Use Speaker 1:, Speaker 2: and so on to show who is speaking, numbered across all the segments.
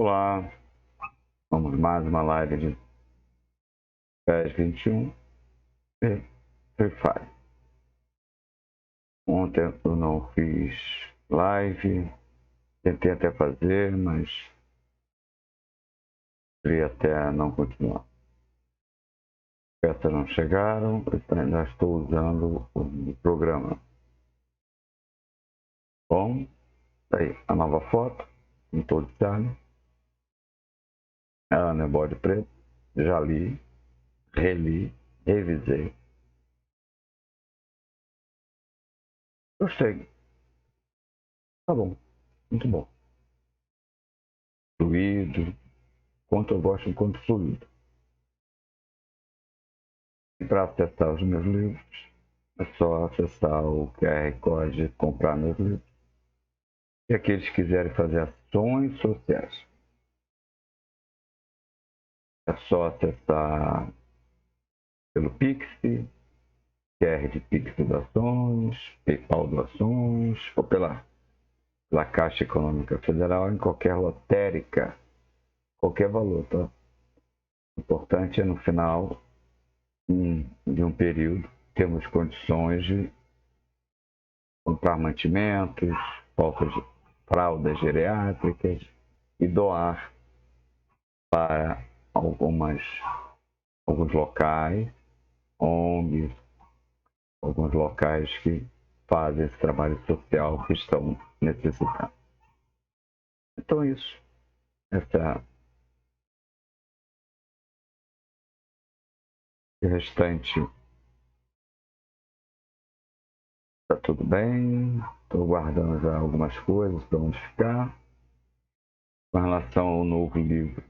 Speaker 1: Olá, vamos mais uma live de PES 21 e Free Fire. Ontem eu não fiz live, tentei até fazer, mas queria até não continuar. As peças não chegaram, eu ainda estou usando o programa. Bom, aí a nova foto, em todo detalhe. Ela não é bode preto, já li, reli, revisei. Gostei. Tá bom, muito bom. Fluido, quanto eu gosto enquanto fluido. Para acessar os meus livros, é só acessar o QR Code e comprar meus livros. E aqueles que quiserem fazer ações sociais, é só acessar pelo Pix, QR de Pix doações, PayPal doações, ou pela Caixa Econômica Federal, em qualquer lotérica, qualquer valor, tá? O importante é no final de um período termos condições de comprar mantimentos, fraldas geriátricas e doar para alguns locais, ONGs, alguns locais que fazem esse trabalho social que estão necessitando. Então é isso. O restante está tudo bem. Estou guardando já algumas coisas para onde ficar. Com relação ao novo livro,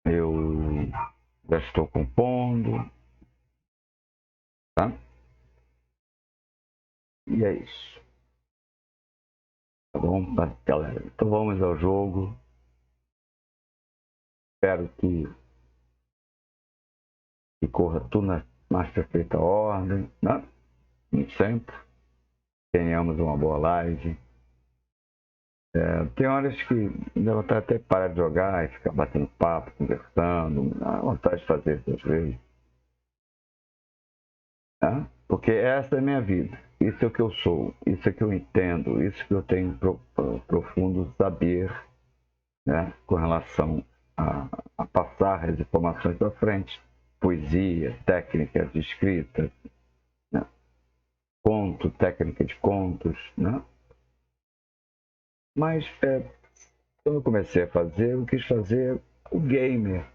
Speaker 1: eu já estou compondo, tá? E é isso. Tá bom, galera? Então vamos ao jogo. Espero que corra tudo na mais perfeita ordem, né? Como sempre. Tenhamos uma boa live. Tem horas que dá vontade até parar de jogar e ficar batendo papo, conversando. Dá vontade de fazer isso às vezes. Tá? Porque essa é a minha vida. Isso é o que eu sou. Isso é o que eu entendo. Isso que eu tenho profundo saber, né? Com relação a passar as informações para frente. Poesia, técnicas de escrita, né? Conto, técnica de contos, né? Mas quando eu comecei a fazer, eu quis fazer o gamer.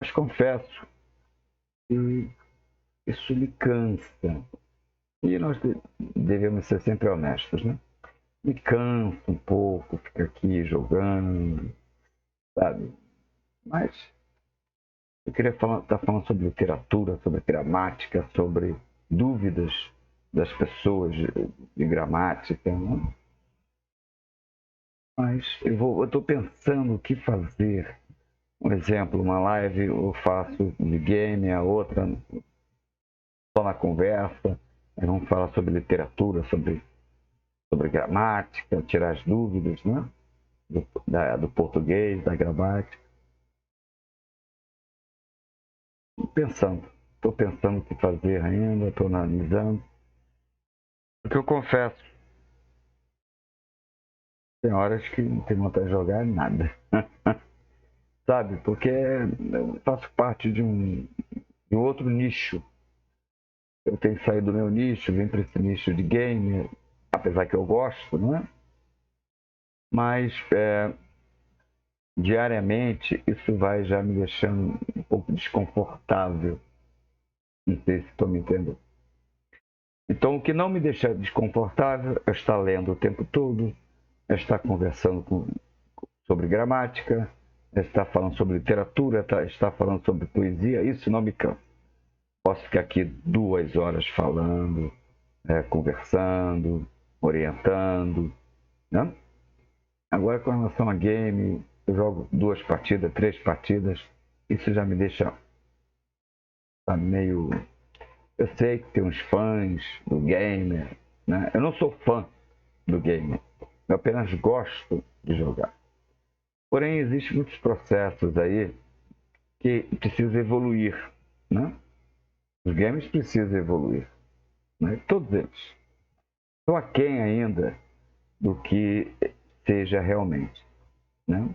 Speaker 1: Mas confesso que isso me cansa. E nós devemos ser sempre honestos, né? Me cansa um pouco ficar aqui jogando, sabe? Mas eu queria estar falando sobre literatura, sobre gramática, sobre dúvidas das pessoas de gramática, né? Mas eu estou pensando o que fazer. Um exemplo, uma live eu faço de game, a outra só na conversa. Vamos falar sobre literatura, sobre gramática, tirar as dúvidas, né? Do português, da gramática. Estou pensando o que fazer ainda, estou analisando. Porque eu confesso, tem horas que não tem vontade de jogar nada. Sabe? Porque eu faço parte de um outro nicho. Eu tenho que sair do meu nicho, vim para esse nicho de game, apesar que eu gosto, não é? Mas diariamente isso vai já me deixando um pouco desconfortável. Não sei se estou me entendendo. Então, o que não me deixa desconfortável é estar lendo o tempo todo, é estar conversando sobre gramática, é estar falando sobre literatura, estar falando sobre poesia. Isso não me cansa. Posso ficar aqui 2 horas falando, conversando, orientando, né? Agora, com relação a game, eu jogo 2 partidas, 3 partidas. Isso já me deixa meio... Eu sei que tem uns fãs do gamer, né? Eu não sou fã do gamer. Eu apenas gosto de jogar. Porém, existem muitos processos aí que precisam evoluir, né? Os games precisam evoluir, né? Todos eles. Estão aquém ainda do que seja realmente, né?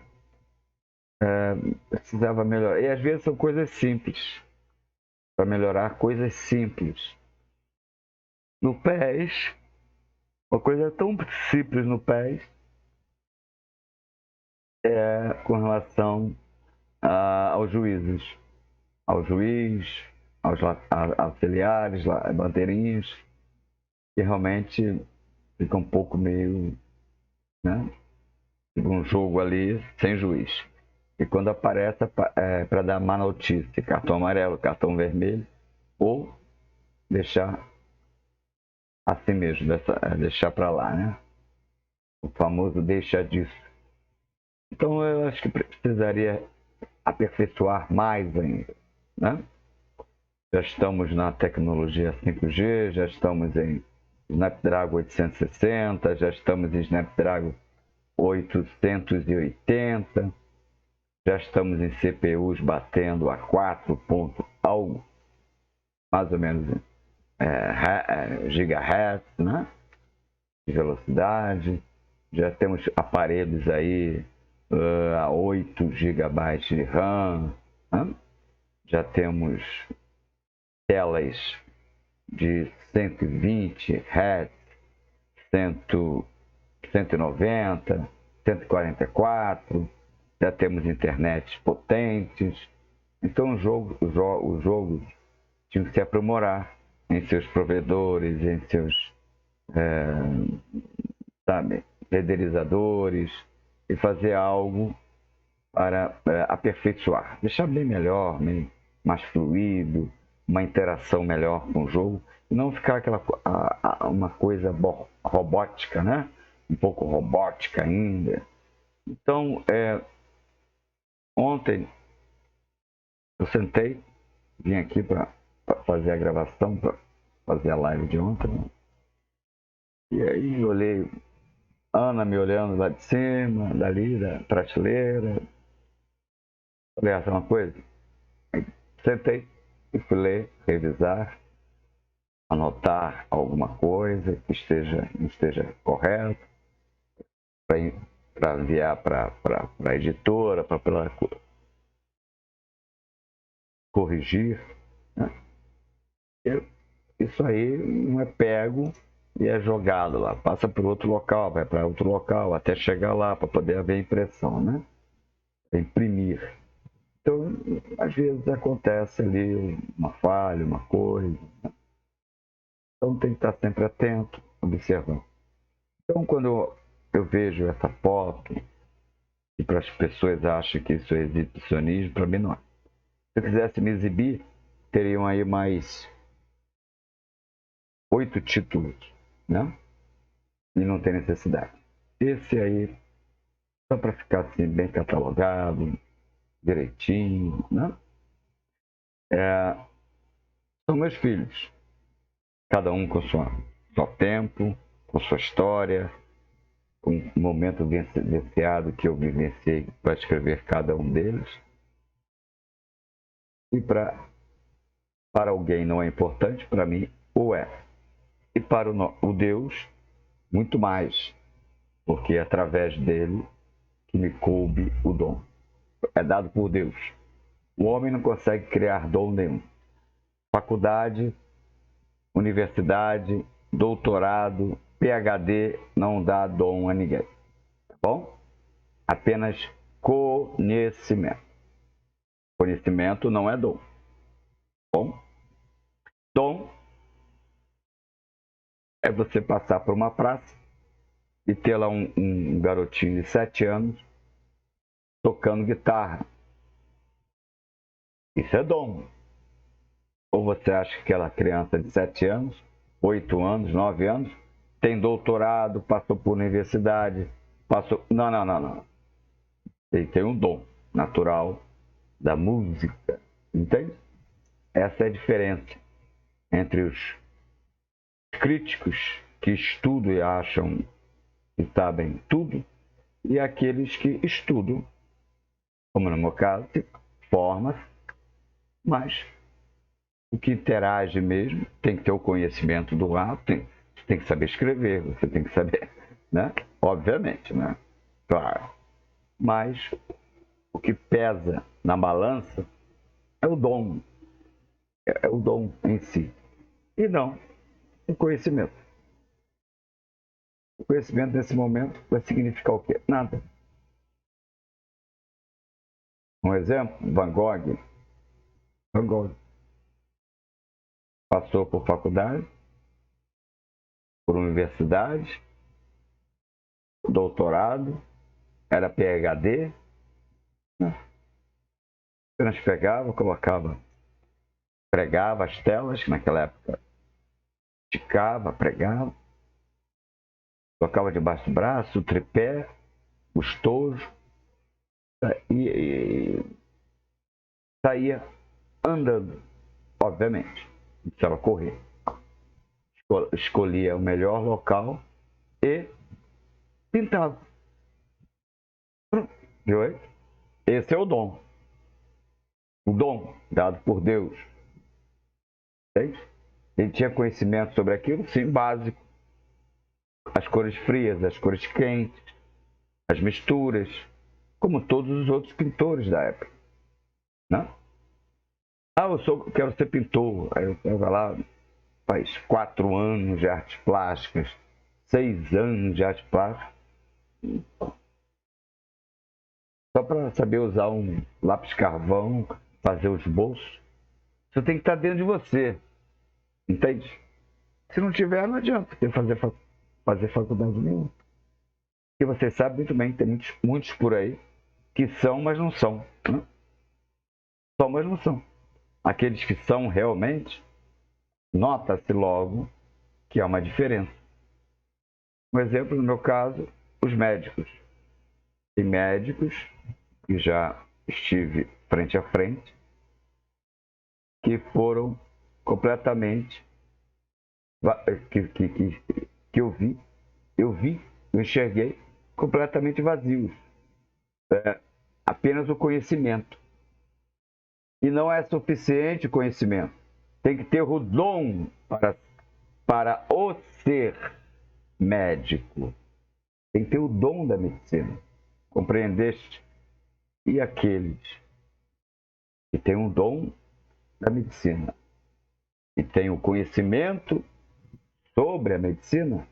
Speaker 1: Precisava melhorar. E às vezes são coisas simples. Para melhorar coisas simples. No PES, uma coisa tão simples no PES é com relação aos juízes. Ao juiz, aos auxiliares, bandeirinhas, que realmente fica um pouco meio, né? Tipo um jogo ali sem juiz. E quando aparece para dar má notícia, cartão amarelo, cartão vermelho, ou deixar assim mesmo, deixar para lá, né? O famoso deixa disso. Então eu acho que precisaria aperfeiçoar mais ainda, né? Já estamos na tecnologia 5G, já estamos em Snapdragon 860, já estamos em Snapdragon 880, já estamos em CPUs batendo a 4 pontos algo, mais ou menos gigahertz, né? De velocidade. Já temos aparelhos aí a 8 GB de RAM, né? Já temos telas de 120 Hz, 190, 144, já temos internets potentes. Então os jogos tinham que se aprimorar em seus provedores, em seus renderizadores, e fazer algo para aperfeiçoar, deixar bem melhor, mais fluido, uma interação melhor com o jogo, e não ficar uma coisa robótica, né? Um pouco robótica ainda. Então, ontem eu sentei, vim aqui para fazer a gravação, para fazer a live de ontem, né? E aí olhei Ana me olhando lá de cima, dali, da prateleira. Falei, essa é uma coisa? Aí, sentei e fui ler, revisar, anotar alguma coisa que não esteja correto, para enviar para a editora, para corrigir, né? Isso aí não é pego e é jogado lá, passa para outro local, vai para outro local, até chegar lá para poder haver impressão, né? Imprimir. Então, às vezes acontece ali uma falha, uma coisa, né? Então tem que estar sempre atento, observando. Então, quando eu vejo essa foto, e para as pessoas acham que isso é exibicionismo, para mim não é. Se eu quisesse me exibir, teriam aí mais 8 títulos, né? E não tem necessidade. Esse aí, só para ficar assim, bem catalogado, direitinho, né? São meus filhos, cada um com seu tempo, com sua história, com um momento vivenciado que eu vivenciei para escrever cada um deles. E para alguém não é importante, para mim o é. E para o Deus, muito mais, porque é através dele que me coube o dom. É dado por Deus. O homem não consegue criar dom nenhum. Faculdade, universidade, doutorado, PhD não dá dom a ninguém. Tá bom? Apenas conhecimento. Conhecimento não é dom. Tá bom? Dom é você passar por uma praça e ter lá um garotinho de 7 anos tocando guitarra. Isso é dom. Ou você acha que aquela criança de 7 anos, 8 anos, 9 anos, tem doutorado, passou por universidade, passou... Não, não, não, não. Ele tem um dom natural da música, entende? Essa é a diferença entre os críticos que estudam e acham que sabem tudo, e aqueles que estudam, como no meu caso, forma, mas o que interage mesmo tem que ter o conhecimento do ato, tem que saber escrever, você tem que saber, né? Obviamente, né? Claro. Mas o que pesa na balança é o dom, é o dom em si, e não o conhecimento. O conhecimento nesse momento vai significar o quê? Nada. Um exemplo, Van Gogh. Van Gogh passou por faculdade, por universidade, doutorado, era PhD, né? Apenas pegava, colocava, pregava as telas, que naquela época esticava, pregava, colocava debaixo do braço, o tripé, o estojo, e saía andando, obviamente, precisava correr. Escolhia o melhor local e pintava. Viu? Esse é o dom. O dom dado por Deus. Entende? Ele tinha conhecimento sobre aquilo, sim, básico. As cores frias, as cores quentes, as misturas, como todos os outros pintores da época. Né? Ah, quero ser pintor. Aí eu estava lá, faz 4 anos de artes plásticas, 6 anos de artes plásticas. Só para saber usar um lápis carvão, fazer os bolsos. Isso tem que estar dentro de você. Entende? Se não tiver, não adianta fazer faculdade nenhuma. Porque você sabe muito bem, tem muitos por aí que são, mas não são. Né? São, mas não são. Aqueles que são realmente, nota-se logo que há uma diferença. Um exemplo, no meu caso, os médicos. Tem médicos que já estive frente a frente, que foram completamente, que eu enxerguei completamente vazios. Apenas o conhecimento. E não é suficiente o conhecimento. Tem que ter o dom para o ser médico. Tem que ter o dom da medicina. Compreendeste? E aqueles que têm o dom da medicina e têm o conhecimento sobre a medicina,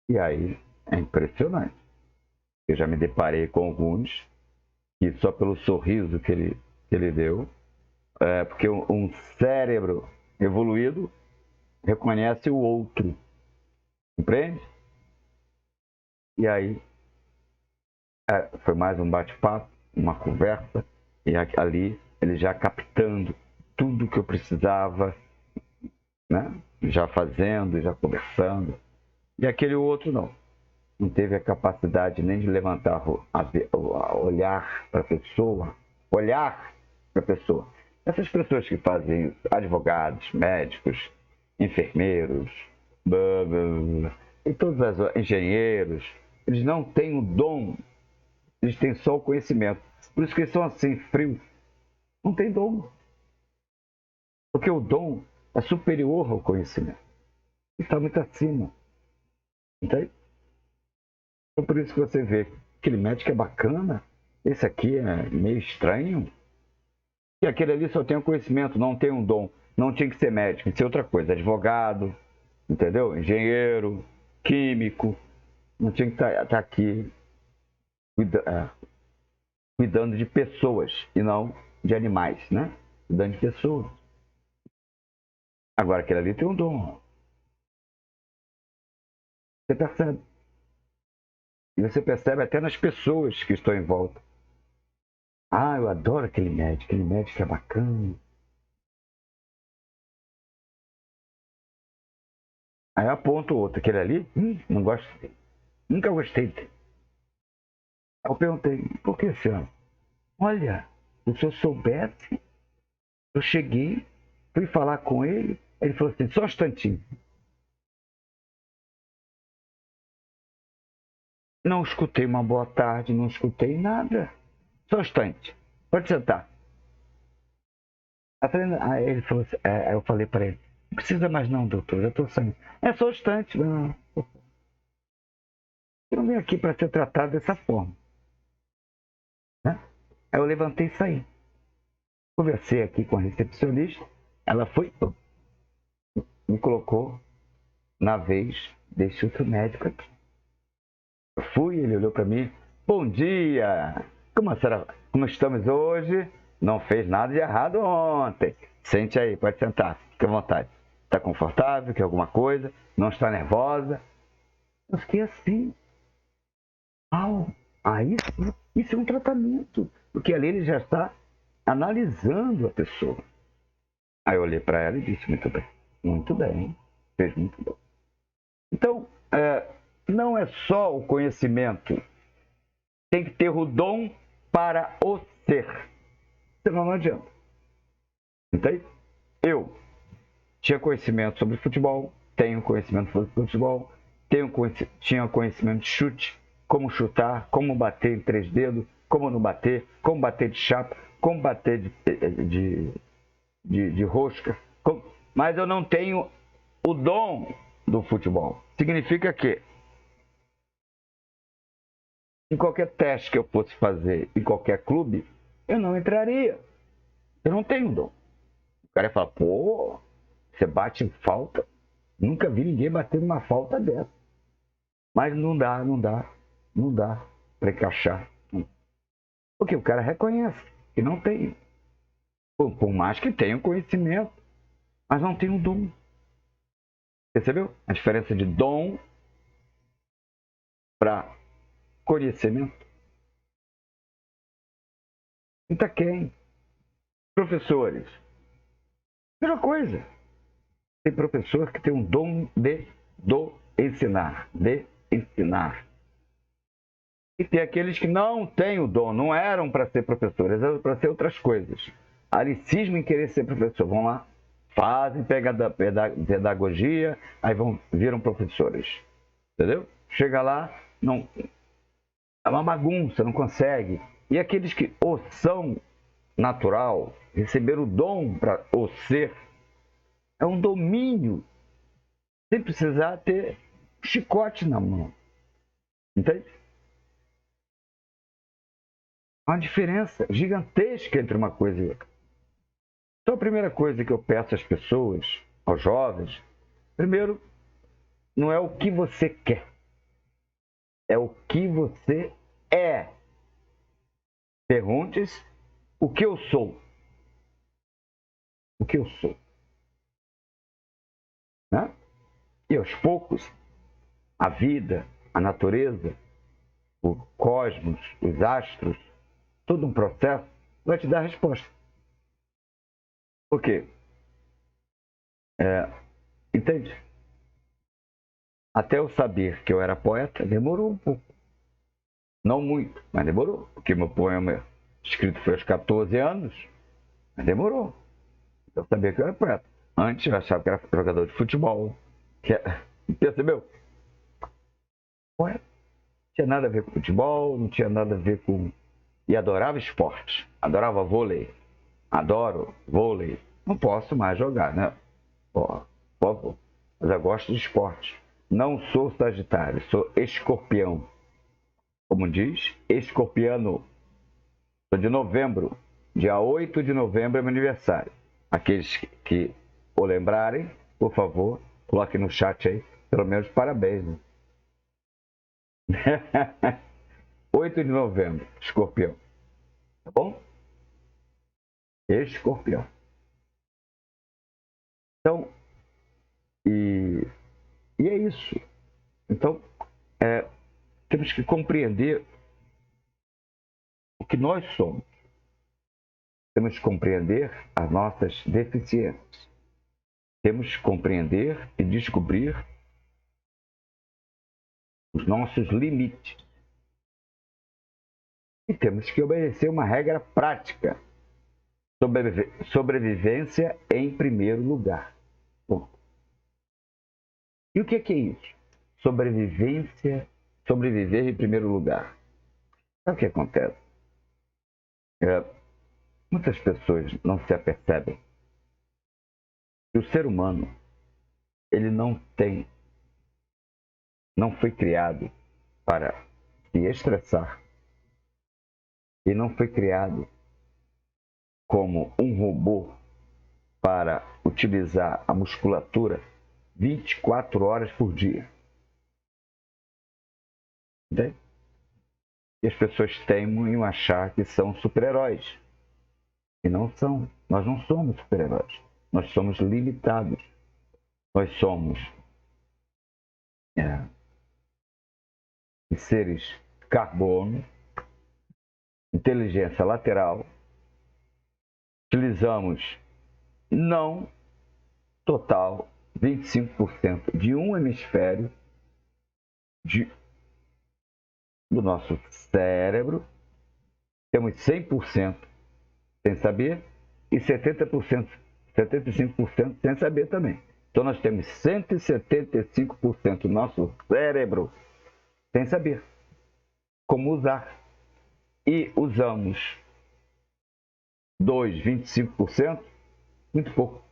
Speaker 1: e aí é impressionante. Eu já me deparei com alguns que só pelo sorriso que ele deu, porque um cérebro evoluído reconhece o outro, compreende? E aí foi mais um bate-papo, uma conversa, e ali ele já captando tudo que eu precisava, né? Já fazendo, já conversando. E aquele outro não teve a capacidade nem de levantar olhar para a pessoa, olhar para a pessoa. Essas pessoas que fazem advogados, médicos, enfermeiros, blá, blá, blá, e todos os engenheiros, eles não têm o dom, eles têm só o conhecimento. Por isso que eles são assim, frios. Não tem dom. Porque o dom é superior ao conhecimento. Está muito acima. Entende? Então por isso que você vê aquele médico é bacana, esse aqui é meio estranho. E aquele ali só tem o conhecimento, não tem um dom. Não tinha que ser médico, tinha que ser outra coisa. Advogado, entendeu? Engenheiro, químico. Não tinha que estar aqui cuidando de pessoas e não de animais, né? Cuidando de pessoas. Agora aquele ali tem um dom. Você percebe. E você percebe até nas pessoas que estão em volta. Ah, eu adoro aquele médico é bacana. Aí eu aponto outro, aquele ali, não gosto dele. Nunca gostei dele. Aí eu perguntei, por que, senhor? Olha, se eu soubesse, eu cheguei, fui falar com ele, ele falou assim, só um instantinho. Não escutei uma boa tarde, não escutei nada. Só um instante. Pode sentar. Aí ele falou assim, aí eu falei para ele, não precisa mais não, doutor, já estou saindo. É só um instante. Não. Eu não venho aqui para ser tratado dessa forma. Né? Aí eu levantei e saí. Conversei aqui com a recepcionista, ela foi, me colocou na vez desse outro médico aqui. Eu fui, ele olhou para mim, bom dia, como estamos hoje? Não fez nada de errado ontem. Sente aí, pode sentar, fique à vontade. Está confortável, quer alguma coisa? Não está nervosa? Eu fiquei assim. Isso é um tratamento, porque ali ele já está analisando a pessoa. Aí eu olhei para ela e disse, muito bem, fez muito bem. Então, não é só o conhecimento, tem que ter o dom para o ser. Senão não adianta. Entende? Eu tinha conhecimento sobre futebol, tenho conhecimento sobre futebol, tinha conhecimento de chute, como chutar, como bater em 3 dedos, como não bater, como bater de chapa, como bater de rosca, mas eu não tenho o dom do futebol. Significa que em qualquer teste que eu fosse fazer em qualquer clube, eu não entraria. Eu não tenho dom. O cara ia falar, pô, você bate em falta? Nunca vi ninguém bater numa falta dessa. Mas não dá para encaixar. Porque o cara reconhece que não tem. Por mais que tenha o conhecimento, mas não tem o dom. Percebeu a diferença de dom para conhecimento? Então quem? Professores. Mesma coisa. Tem professor que tem um dom do ensinar. E tem aqueles que não têm o dom, não eram para ser professores, eram para ser outras coisas. Alicismo em querer ser professor. Vão lá, fazem pedagogia, aí viram professores. Entendeu? Chega lá, não, é uma bagunça, não consegue. E aqueles que o são natural, receberam o dom para o ser, é um domínio, sem precisar ter chicote na mão. Entende? Há uma diferença gigantesca entre uma coisa e outra. Então, a primeira coisa que eu peço às pessoas, aos jovens, primeiro, não é o que você quer, é o que você é. Pergunte-se o que eu sou. O que eu sou. Né? E aos poucos, a vida, a natureza, o cosmos, os astros, todo um processo vai te dar a resposta. Por quê? Entende? Até eu saber que eu era poeta, demorou um pouco. Não muito, mas demorou. Porque meu poema escrito foi aos 14 anos, mas demorou. Eu sabia que eu era poeta. Antes eu achava que era jogador de futebol. Percebeu? Poeta. Não tinha nada a ver com futebol, não tinha nada a ver com... E adorava esporte. Adorava vôlei. Adoro vôlei. Não posso mais jogar, né? Por favor. Mas eu gosto de esporte. Não sou Sagitário, sou Escorpião. Como diz, Escorpiano. Sou de novembro. Dia 8 de novembro é meu aniversário. Aqueles que o lembrarem, por favor, coloque no chat aí, pelo menos parabéns. Né? 8 de novembro, Escorpião. Tá bom? Escorpião. Então, e é isso. Então, temos que compreender o que nós somos. Temos que compreender as nossas deficiências. Temos que compreender e descobrir os nossos limites. E temos que obedecer uma regra prática. Sobrevivência em primeiro lugar. Bom. E o que é isso? Sobrevivência sobreviver em primeiro lugar. Sabe o que acontece? Muitas pessoas não se apercebem que o ser humano, ele não foi criado para se estressar. Ele não foi criado como um robô para utilizar a musculatura 24 horas por dia. Entende? E as pessoas teimam em achar que são super-heróis. E não são. Nós não somos super-heróis. Nós somos limitados. Nós somos seres carbono, inteligência lateral. Utilizamos não total 25% de um hemisfério do nosso cérebro. Temos 100% sem saber e 70%, 75% sem saber também. Então nós temos 175% do nosso cérebro sem saber como usar. E usamos 25%, muito pouco.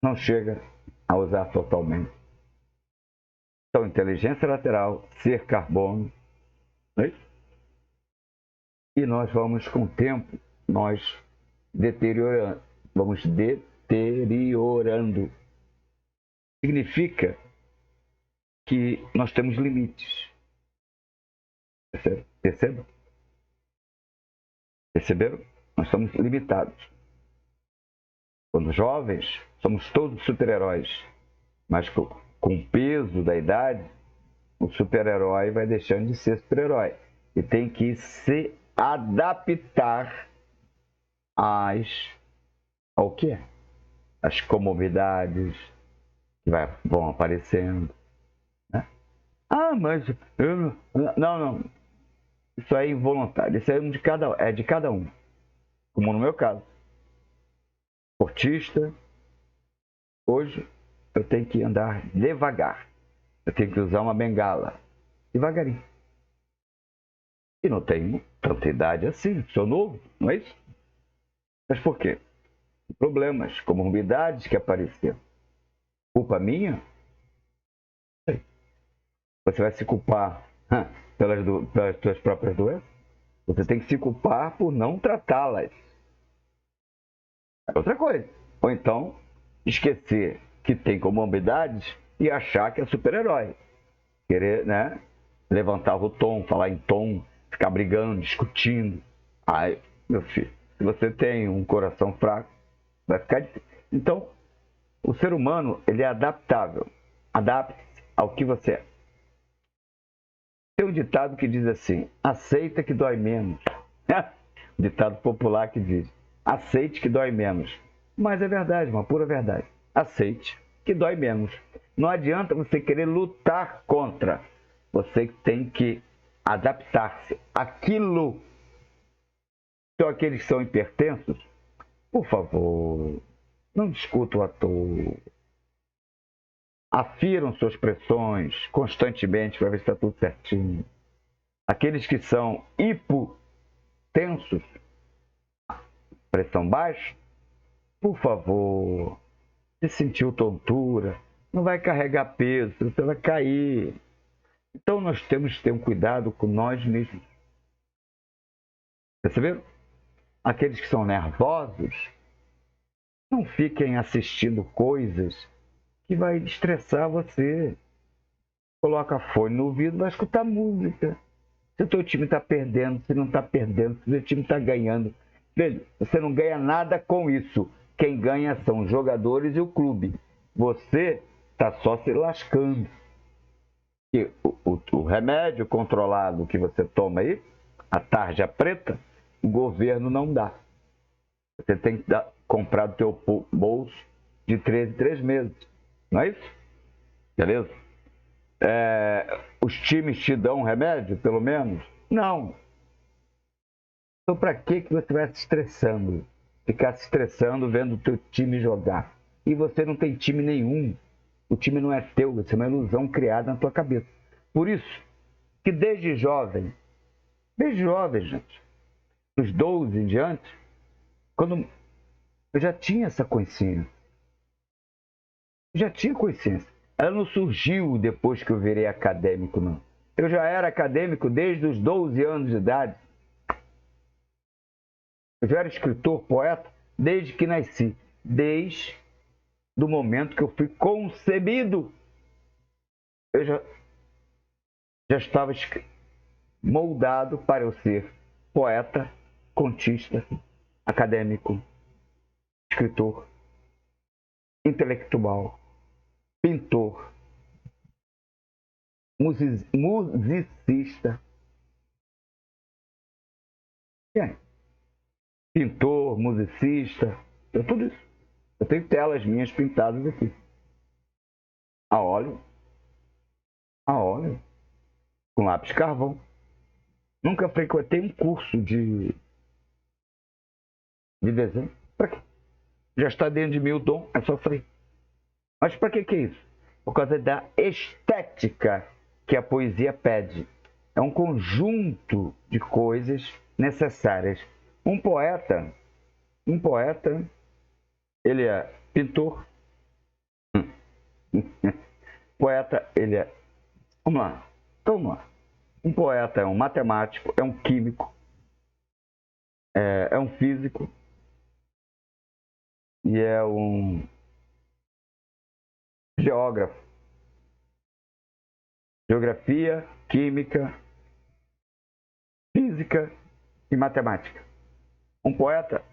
Speaker 1: Não chega a usar totalmente. Então, inteligência lateral, ser carbono, né? E nós vamos, com o tempo, vamos deteriorando. Significa que nós temos limites. Percebam? Perceberam? Nós somos limitados. Quando jovens, somos todos super-heróis. Mas com o peso da idade, o super-herói vai deixando de ser super-herói. E tem que se adaptar ao quê? As comorbidades que vão aparecendo. Né? Mas eu não. Isso aí é involuntário. Isso aí é de cada um. Como no meu caso. Esportista, hoje eu tenho que andar devagar. Eu tenho que usar uma bengala. Devagarinho. E não tenho tanta idade assim. Sou novo, não é isso? Mas por quê? Problemas, comorbidades que apareceram. Culpa minha? Você vai se culpar pelas suas próprias doenças? Você tem que se culpar por não tratá-las. É outra coisa. Ou então, esquecer que tem comorbidades e achar que é super-herói. Querer, né? Levantar o tom, falar em tom, ficar brigando, discutindo. Ai, meu filho, se você tem um coração fraco, vai ficar difícil. Então, o ser humano, ele é adaptável. Adapte-se ao que você é. Tem um ditado que diz assim: aceita que dói menos. Ditado popular que diz: aceite que dói menos. Mas é verdade, uma pura verdade. Aceite que dói menos. Não adianta você querer lutar contra. Você tem que adaptar-se àquilo. Então, aqueles que são hipertensos, por favor, não discutam à toa. Afiram suas pressões constantemente para ver se está tudo certinho. Aqueles que são hipotensos, pressão baixa, por favor, se sentiu tontura, não vai carregar peso, você vai cair. Então nós temos que ter um cuidado com nós mesmos. Perceberam? Aqueles que são nervosos, não fiquem assistindo coisas que vai estressar você. Coloca fone no ouvido, vai escutar música. Se o teu time está perdendo, se não está perdendo, se o teu time está ganhando. Veja, você não ganha nada com isso. Quem ganha são os jogadores e o clube. Você está só se lascando. E o remédio controlado que você toma aí, a tarja preta, o governo não dá. Você tem que comprar do teu bolso de 3 em 3 meses. Não é isso? Beleza? Os times te dão remédio, pelo menos? Não. Então, para que você vai se estressando? Ficar se estressando vendo o teu time jogar. E você não tem time nenhum. O time não é teu, isso é uma ilusão criada na tua cabeça. Por isso que desde jovem, gente, dos 12 em diante, quando eu já tinha essa consciência, ela não surgiu depois que eu virei acadêmico, não. Eu já era acadêmico desde os 12 anos de idade. Eu já era escritor, poeta, desde que nasci. Desde o momento que eu fui concebido, eu já estava moldado para eu ser poeta, contista, acadêmico, escritor, intelectual, pintor, musicista. Pintor, musicista, tudo isso. Eu tenho telas minhas pintadas aqui. A óleo, com lápis carvão. Nunca frequentei um curso de desenho. Para quê? Já está dentro de mim o dom, é só freio. Mas para que é isso? Por causa da estética que a poesia pede. É um conjunto de coisas necessárias. Um poeta, ele é pintor. Poeta, ele é... Vamos lá. Um poeta é um matemático, é um químico, é um físico e é um geógrafo. Geografia, química, física e matemática. Um poeta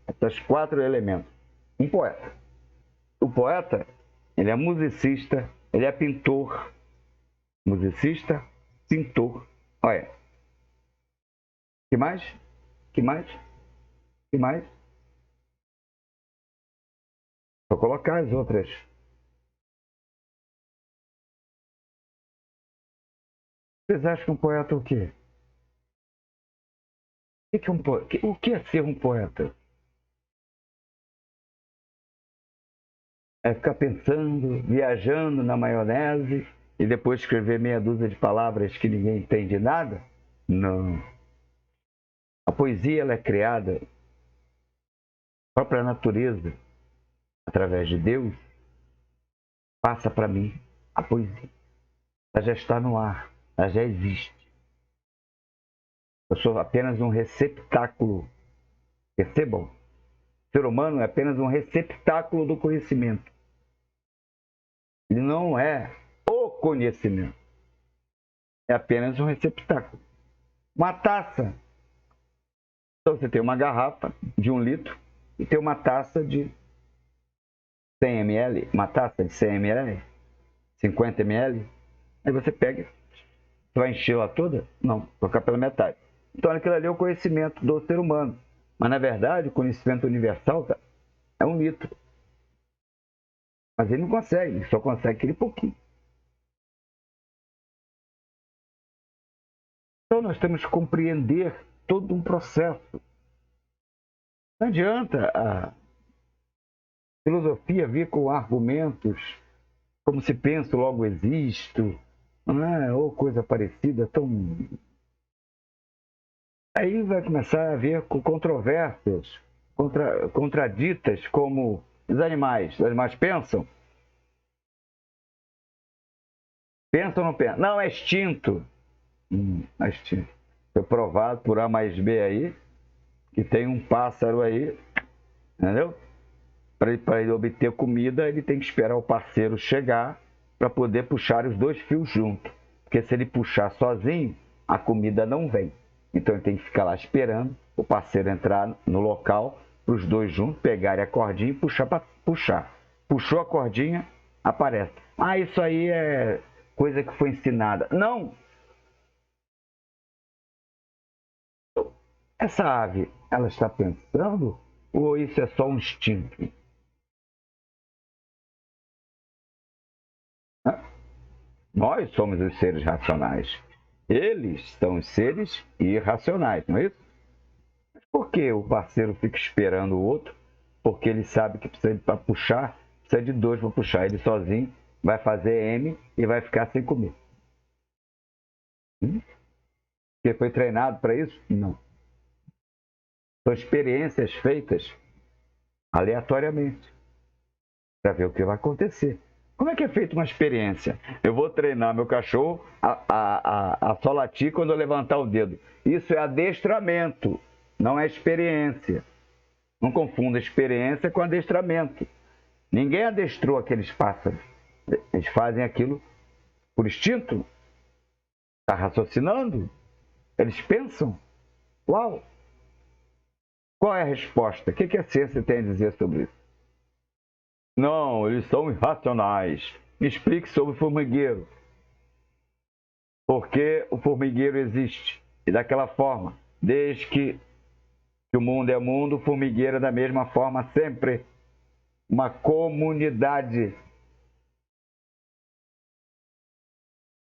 Speaker 1: esses 4 elementos. Um poeta. O poeta, ele é musicista, ele é pintor. Musicista, pintor. Olha. Que mais? Vou colocar as outras. Vocês acham que um poeta é o quê? O que é ser um poeta? É ficar pensando, viajando na maionese e depois escrever meia dúzia de palavras que ninguém entende nada? Não. A poesia ela é criada, a própria natureza, através de Deus, passa para mim a poesia. Ela já está no ar, ela já existe. Eu sou apenas um receptáculo. Percebam? O ser humano é apenas um receptáculo do conhecimento. Ele não é o conhecimento. É apenas um receptáculo. Uma taça. Então você tem uma garrafa de 1 litro e tem uma taça de 100 ml. Uma taça de 100 ml, 50 ml. Aí você pega, você vai encher ela toda? Não, vou colocar pela metade. Então aquilo ali é o conhecimento do ser humano. Mas na verdade o conhecimento universal é 1 litro. Mas ele não consegue, ele só consegue aquele pouquinho. Então nós temos que compreender todo um processo. Não adianta a filosofia vir com argumentos como se penso, logo existo, não é? Ou coisa parecida, tão... Aí vai começar a haver controvérsias, contraditas, como os animais. Os animais pensam? Pensam ou não pensam? Não, é extinto. É extinto. Foi provado por A mais B aí, que tem um pássaro aí, entendeu? Para ele obter comida, ele tem que esperar o parceiro chegar para poder puxar os 2 fios juntos. Porque se ele puxar sozinho, a comida não vem. Então ele tem que ficar lá esperando o parceiro entrar no local para os 2 juntos pegarem a cordinha e puxar para puxar. Puxou a cordinha, aparece. Ah, isso aí é coisa que foi ensinada. Não! Essa ave, ela está pensando ou isso é só um instinto? Nós somos os seres racionais. Eles são os seres irracionais, não é isso? Mas por que o parceiro fica esperando o outro? Porque ele sabe que precisa para puxar, precisa de 2 para puxar. Ele sozinho vai fazer M e vai ficar sem comer. Porque foi treinado para isso? Não. São experiências feitas aleatoriamente para ver o que vai acontecer. Como é que é feita uma experiência? Eu vou treinar meu cachorro a só latir quando eu levantar o dedo. Isso é adestramento, não é experiência. Não confunda experiência com adestramento. Ninguém adestrou aqueles pássaros. Eles fazem aquilo por instinto. Está raciocinando? Eles pensam? Uau! Qual é a resposta? O que a ciência tem a dizer sobre isso? Não, eles são irracionais. Me explique sobre o formigueiro. Por que o formigueiro existe? E daquela forma, desde que o mundo é mundo, o formigueiro é da mesma forma sempre. Uma comunidade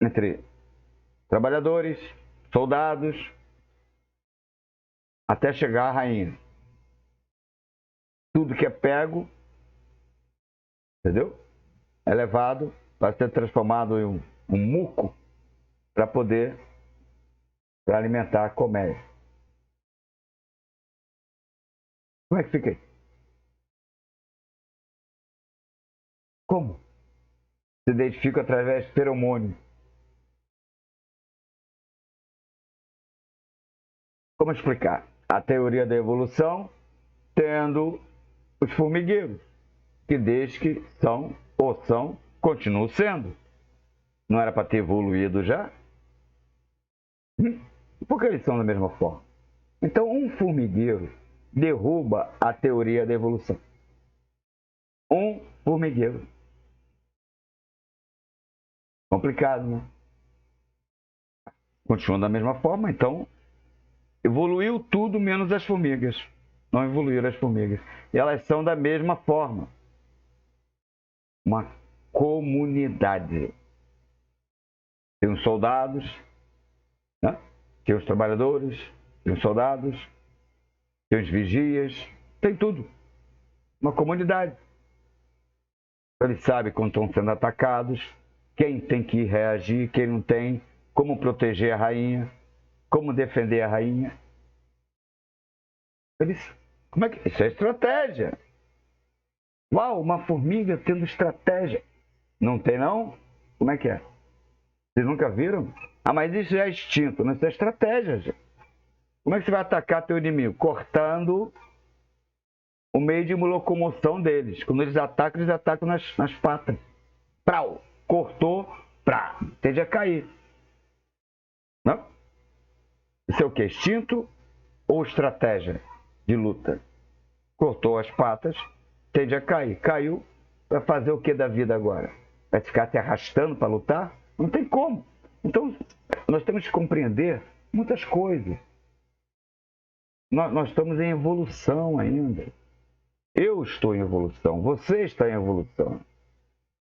Speaker 1: entre trabalhadores, soldados, até chegar à rainha. Tudo que é pego, entendeu? É levado para ser transformado em um muco para alimentar a colmeia. Como é que fica aí? Como? Se identifica através de feromônio. Como explicar? A teoria da evolução tendo os formigueiros, que desde que são, continuam sendo. Não era para ter evoluído já? Por que eles são da mesma forma? Então, um formigueiro derruba a teoria da evolução. Um formigueiro. Complicado, né? Continua da mesma forma, então evoluiu tudo menos as formigas. Não evoluíram as formigas. E elas são da mesma forma. Uma comunidade. Tem os soldados, né? Tem os trabalhadores, tem os soldados, tem os vigias, tem tudo. Uma comunidade. Eles sabem quando estão sendo atacados, quem tem que reagir, quem não tem, como proteger a rainha, como defender a rainha. Como é que... Isso é estratégia. Uau, uma formiga tendo estratégia. Não tem não? Como é que é? Vocês nunca viram? Ah, mas isso já é instinto, não, isso é estratégia. Gente. Como é que você vai atacar teu inimigo? Cortando o meio de locomoção deles. Quando eles atacam nas patas. Prau! Cortou, prá! Tende a cair. Não? Isso é o que? Instinto ou estratégia de luta? Cortou as patas, tende a cair. Caiu, vai fazer o que da vida agora? Vai ficar se arrastando para lutar? Não tem como. Então, nós temos que compreender muitas coisas. Nós estamos em evolução ainda. Eu estou em evolução, você está em evolução.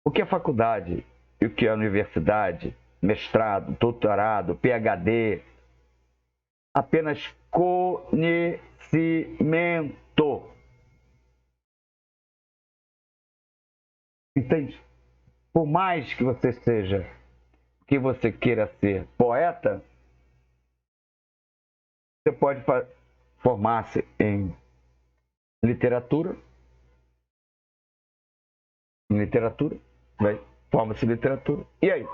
Speaker 1: O que é faculdade e o que é universidade, mestrado, doutorado, PhD? Apenas conhecimento. Entende? Por mais que você seja, que você queira ser poeta, você pode formar-se em literatura. Em literatura, forma-se em literatura. E aí?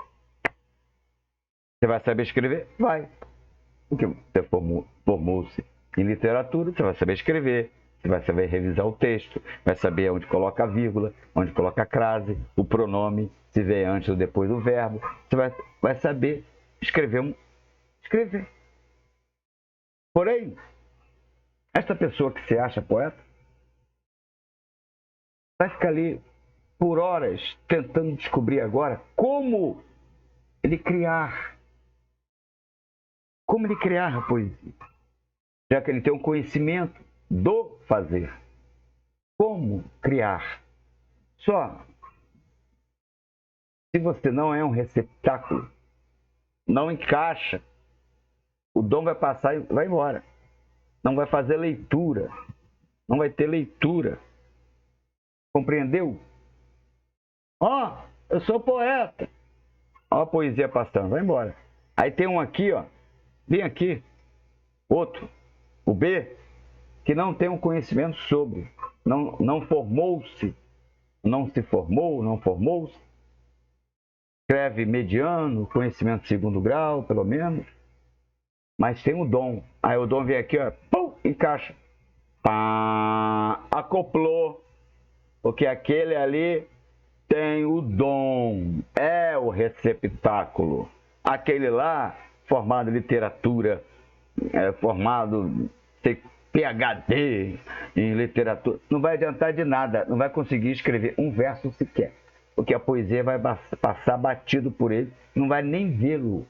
Speaker 1: Você vai saber escrever? Vai. Porque você formou-se em literatura, você vai saber escrever, você vai saber revisar o texto, vai saber onde coloca a vírgula, onde coloca a crase, o pronome, se vem antes ou depois do verbo. Você vai saber escrever. Porém, esta pessoa que se acha poeta vai ficar ali por horas tentando descobrir agora como ele criar a poesia, já que ele tem um conhecimento do fazer. Como criar? Só se você não é um receptáculo, não encaixa, o dom vai passar e vai embora. Não vai fazer leitura, não vai ter leitura. Compreendeu? eu sou poeta. Olha a poesia passando, vai embora. Aí tem um aqui, ó, bem aqui, outro, o B, que não tem um conhecimento sobre, não formou-se, não se formou, não formou-se, escreve mediano, conhecimento de segundo grau, pelo menos, mas tem o dom. Aí o dom vem aqui, ó, pum, encaixa, pá, acoplou, porque aquele ali tem o dom, é o receptáculo. Aquele lá, formado em literatura, formado, tem PhD em literatura, não vai adiantar de nada, não vai conseguir escrever um verso sequer, porque a poesia vai passar batido por ele, não vai nem vê-lo,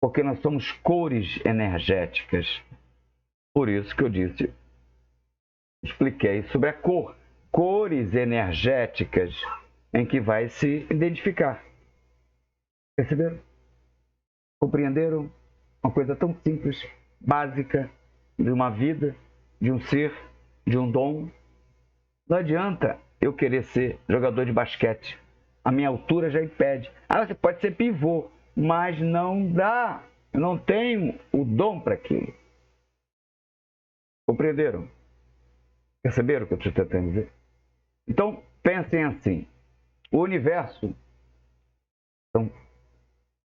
Speaker 1: porque nós somos cores energéticas. Por isso que eu disse, expliquei sobre a cor, cores energéticas em que vai se identificar. Perceberam? Compreenderam? Uma coisa tão simples, básica, de uma vida, de um ser, de um dom. Não adianta eu querer ser jogador de basquete. A minha altura já impede. Ah, você pode ser pivô, mas não dá. Eu não tenho o dom para aquilo. Compreenderam? Perceberam o que eu estou tentando dizer? Então, pensem assim. O universo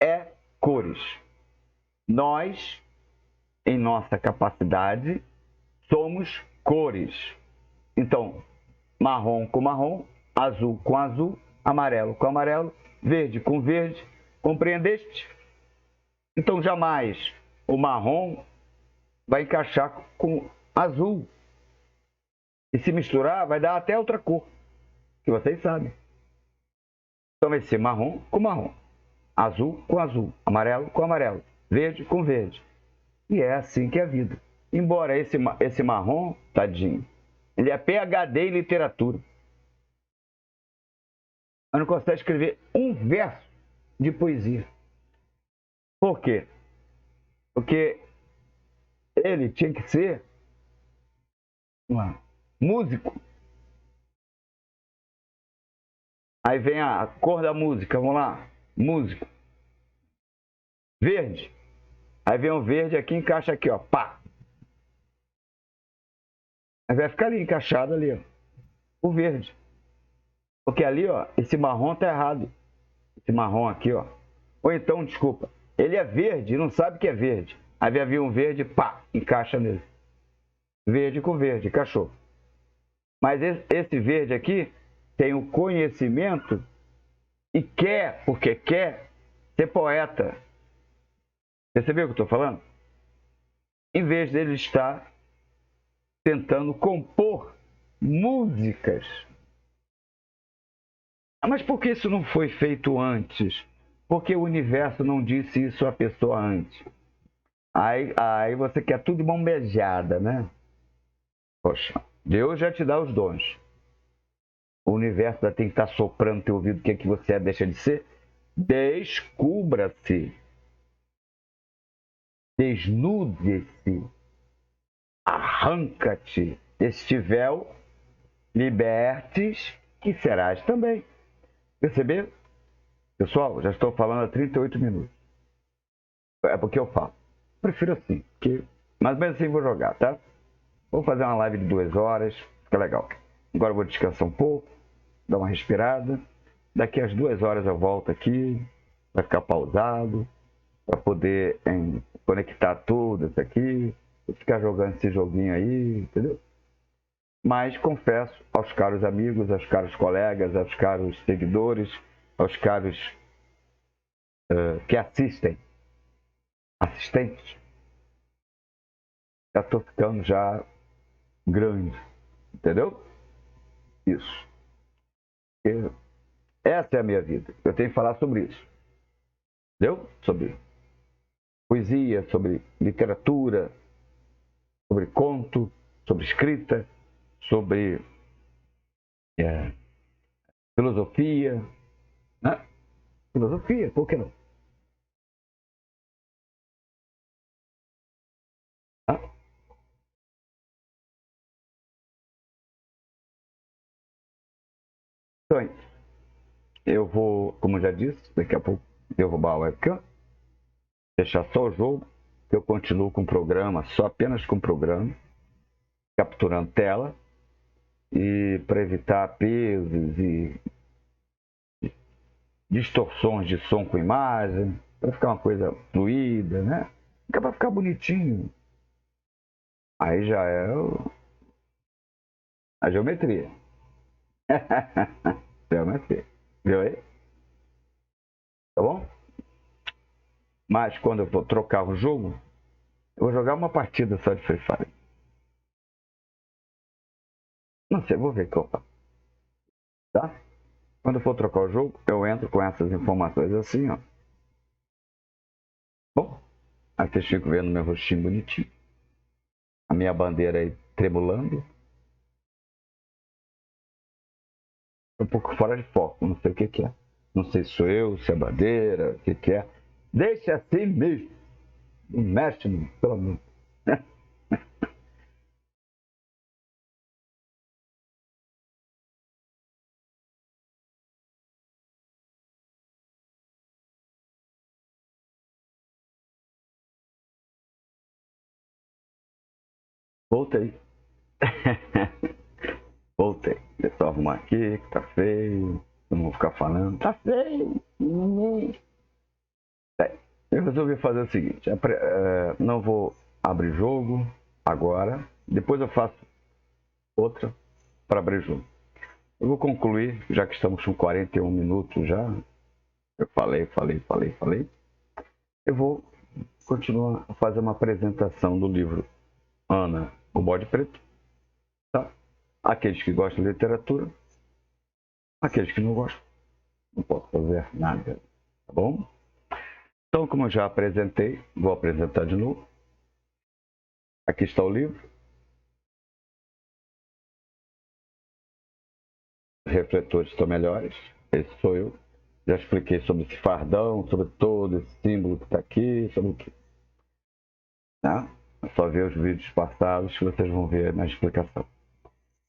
Speaker 1: é cores. Nós, em nossa capacidade, somos cores. Então, marrom com marrom, azul com azul, amarelo com amarelo, verde com verde. Compreendeste? Então, jamais o marrom vai encaixar com azul. E se misturar, vai dar até outra cor, que vocês sabem. Então, vai ser marrom com marrom, azul com azul, amarelo com amarelo, verde com verde. E é assim que é a vida. Embora esse marrom, tadinho, ele é PhD em literatura, mas não consegue escrever um verso de poesia. Por quê? Porque ele tinha que ser músico. Aí vem a cor da música, vamos lá, músico. Verde. Aí vem o verde aqui, encaixa aqui, ó, pá. Aí vai ficar ali, encaixado ali, ó, o verde. Porque ali, ó, esse marrom tá errado. Esse marrom aqui, ó. Ou então, desculpa, ele é verde e não sabe que é verde. Aí vai vir um verde, pá, encaixa nele. Verde com verde, encaixou. Mas esse verde aqui tem o conhecimento e quer, porque quer, ser poeta. Percebeu o que eu estou falando? Em vez dele estar tentando compor músicas. Mas por que isso não foi feito antes? Porque o universo não disse isso à pessoa antes. Aí você quer tudo de mão beijada, né? Poxa, Deus já te dá os dons. O universo já tem que estar soprando no teu ouvido o que é que você deixa de ser. Descubra-se. Desnude-se. Arranca-te deste véu, libertes, que serás também. Perceberam? Pessoal, já estou falando há 38 minutos. É porque eu falo. Prefiro assim, porque mais ou menos assim vou jogar, tá? Vou fazer uma live de 2 horas, fica legal. Agora eu vou descansar um pouco, dar uma respirada. Daqui às 2 horas eu volto aqui, vai ficar pausado, para poder conectar tudo isso aqui, e ficar jogando esse joguinho aí, entendeu? Mas confesso aos caros amigos, aos caros colegas, aos caros seguidores, aos caros que assistentes, já estou ficando já grande, entendeu? Isso. Essa é a minha vida. Eu tenho que falar sobre isso. Entendeu? Sobre poesia, sobre literatura, sobre conto, sobre escrita, sobre filosofia. Né? Filosofia, por que não? Ah, sonhos. Eu vou, como já disse, daqui a pouco derrubar a webcam, deixar só o jogo, eu continuo com o programa, só apenas com o programa, capturando tela, e para evitar pesos e distorções de som com imagem, para ficar uma coisa fluida, né? Para ficar bonitinho. Aí já é a geometria. Geometria. Viu aí? Tá bom? Mas quando eu vou trocar o jogo, eu vou jogar uma partida só de Free Fire. Não sei, vou ver o que eu faço. Tá? Quando eu for trocar o jogo, eu entro com essas informações assim, ó. Bom, aí vocês ficam vendo meu rostinho bonitinho. A minha bandeira aí tremulando. Um pouco fora de foco, não sei o que é. Não sei se sou eu, se é bandeira, o que é. Deixa assim mesmo. Não mexe, pelo amor. Voltei. Voltei. Deixa eu arrumar aqui, que tá feio. Não vou ficar falando. Tá feio. Eu resolvi fazer o seguinte: não vou abrir jogo agora. Depois eu faço outra para abrir jogo. Eu vou concluir, já que estamos com 41 minutos já. Eu falei. Eu vou continuar a fazer uma apresentação do livro Ana, o Bode Preto. Tá? Aqueles que gostam de literatura, aqueles que não gostam, não posso fazer nada. Tá bom? Então, como eu já apresentei, vou apresentar de novo. Aqui está o livro. Os refletores estão melhores. Esse sou eu. Já expliquei sobre esse fardão, sobre todo esse símbolo que está aqui, sobre o que. Tá? É só ver os vídeos passados que vocês vão ver na explicação.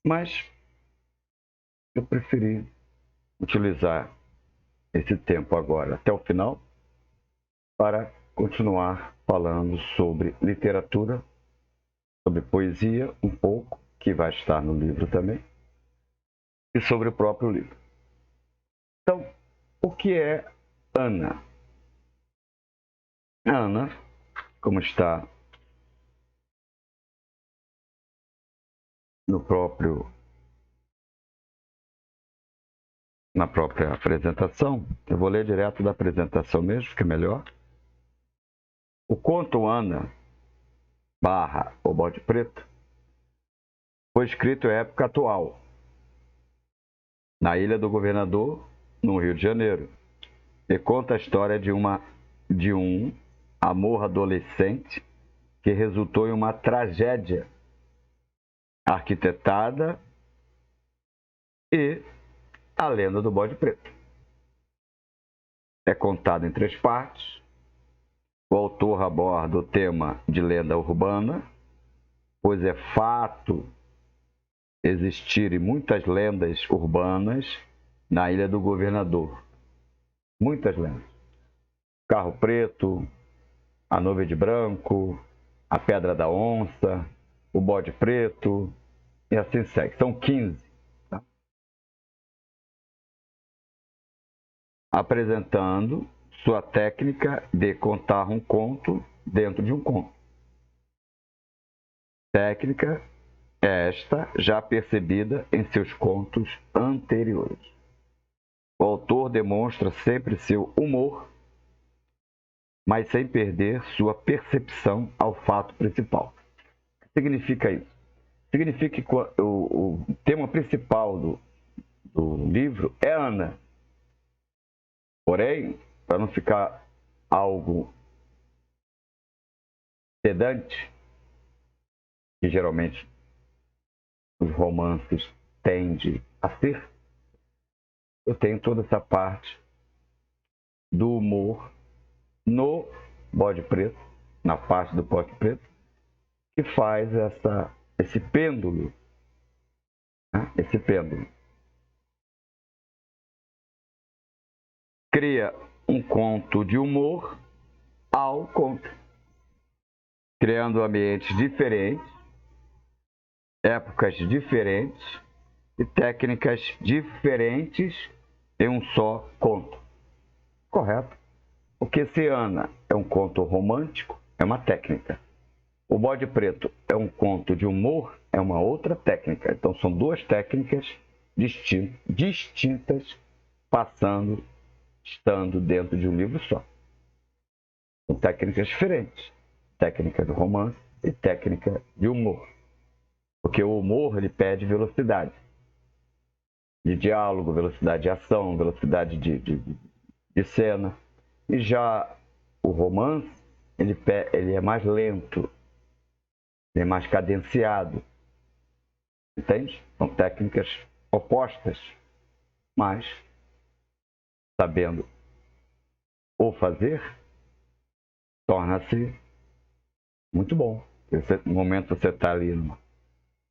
Speaker 1: Mas eu preferi utilizar esse tempo agora até o final para continuar falando sobre literatura, sobre poesia, um pouco, que vai estar no livro também, e sobre o próprio livro. Então, o que é Ana? Ana, como está na própria apresentação, eu vou ler direto da apresentação mesmo, que é melhor. O conto Ana, o Bode Preto, foi escrito em época atual, na Ilha do Governador, no Rio de Janeiro, e conta a história de um amor adolescente que resultou em uma tragédia arquitetada e a lenda do Bode Preto. É contado em 3 partes. O autor aborda o tema de lenda urbana, pois é fato existirem muitas lendas urbanas na Ilha do Governador. Muitas lendas. Carro Preto, a Nuvem de Branco, a Pedra da Onça, o Bode Preto, e assim segue. São 15. Tá? Apresentando sua técnica de contar um conto dentro de um conto. Técnica esta já percebida em seus contos anteriores. O autor demonstra sempre seu humor, mas sem perder sua percepção ao fato principal. O que significa isso? Significa que o tema principal do livro é Ana. Porém, para não ficar algo pedante, que geralmente os romances tendem a ser, eu tenho toda essa parte do humor no Bode Preto, na parte do Bode Preto, que faz esse pêndulo, né? Esse pêndulo. cria um conto de humor ao conto, criando ambientes diferentes, épocas diferentes e técnicas diferentes em um só conto. Correto? Porque se Ana é um conto romântico, é uma técnica. O Bode Preto é um conto de humor, é uma outra técnica. Então são duas técnicas distintas, estando dentro de um livro só. São técnicas diferentes. Técnica do romance e técnica de humor. Porque o humor, ele pede velocidade de diálogo, velocidade de ação, velocidade de cena. E já o romance, ele é mais lento, ele é mais cadenciado. Entende? São técnicas opostas, mas sabendo o fazer, torna-se muito bom. No momento você está ali,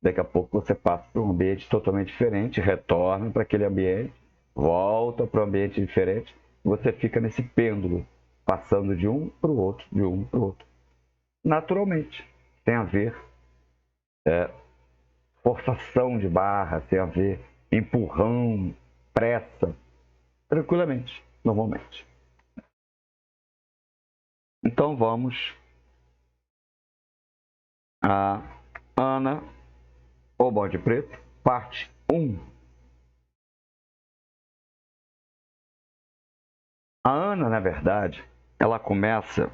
Speaker 1: daqui a pouco você passa para um ambiente totalmente diferente, retorna para aquele ambiente, volta para um ambiente diferente, e você fica nesse pêndulo, passando de um para o outro, de um para o outro. Naturalmente, tem a ver forçação de barra, tem a ver empurrão, pressa, tranquilamente, normalmente. Então vamos a Ana, o Bode Preto, parte 1. A Ana, na verdade, ela começa...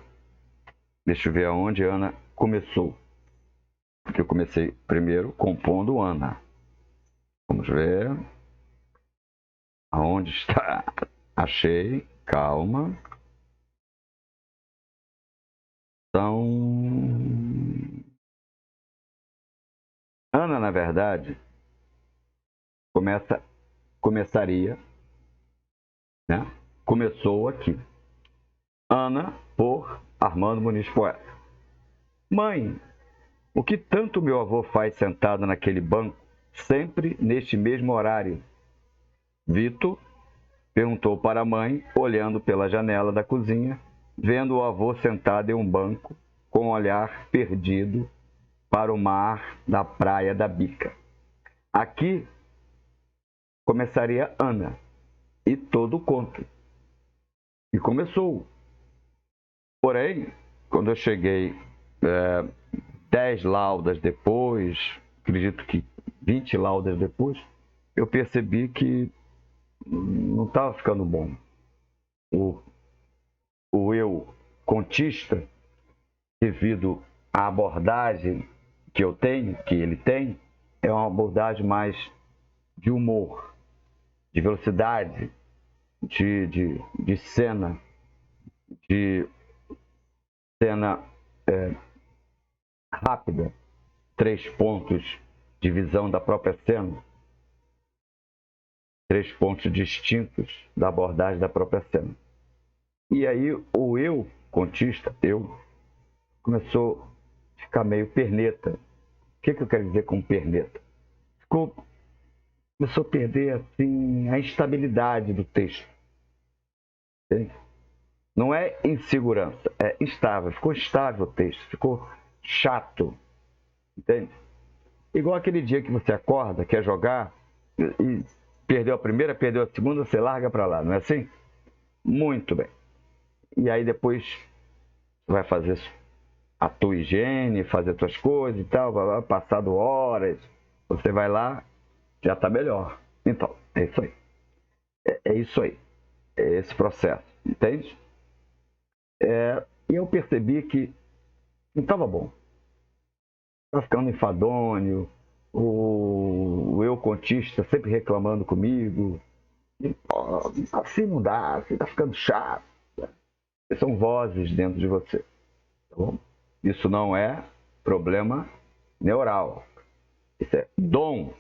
Speaker 1: Deixa eu ver aonde a Ana começou. Porque eu comecei primeiro compondo Ana. Vamos ver. Aonde está? Achei. Calma. Então... Ana, na verdade, começaria, né? Começou aqui. Ana, por Armando Muniz Poeta. Mãe, o que tanto meu avô faz sentado naquele banco, sempre neste mesmo horário? Vitor perguntou para a mãe, olhando pela janela da cozinha, vendo o avô sentado em um banco, com o olhar perdido para o mar da praia da Bica. Aqui começaria Ana e todo o conto. E começou. Porém, quando eu cheguei 10 laudas depois, acredito que 20 laudas depois, eu percebi que não estava ficando bom. O eu contista, devido à abordagem que eu tenho, que ele tem, é uma abordagem mais de humor, de velocidade, de cena, de cena rápida, 3 pontos de visão da própria cena, 3 pontos distintos da abordagem da própria cena. E aí o eu contista, começou a ficar meio perneta. O que eu quero dizer com perneta? Começou a perder assim, a instabilidade do texto. Entende? Não é insegurança, é instável. Ficou instável o texto, ficou chato. Entende? Igual aquele dia que você acorda, quer jogar e perdeu a primeira, perdeu a segunda, você larga para lá, não é assim? Muito bem. E aí depois você vai fazer a tua higiene, fazer as tuas coisas e tal, passado horas, você vai lá, já está melhor. Então, é isso aí. É isso aí. É esse processo, entende? E eu percebi que não estava bom. Estava ficando enfadonho, o eu contista sempre reclamando comigo. E, assim não dá, assim está ficando chato. São vozes dentro de você. Tá bom? Isso não é problema neural. Isso é dom.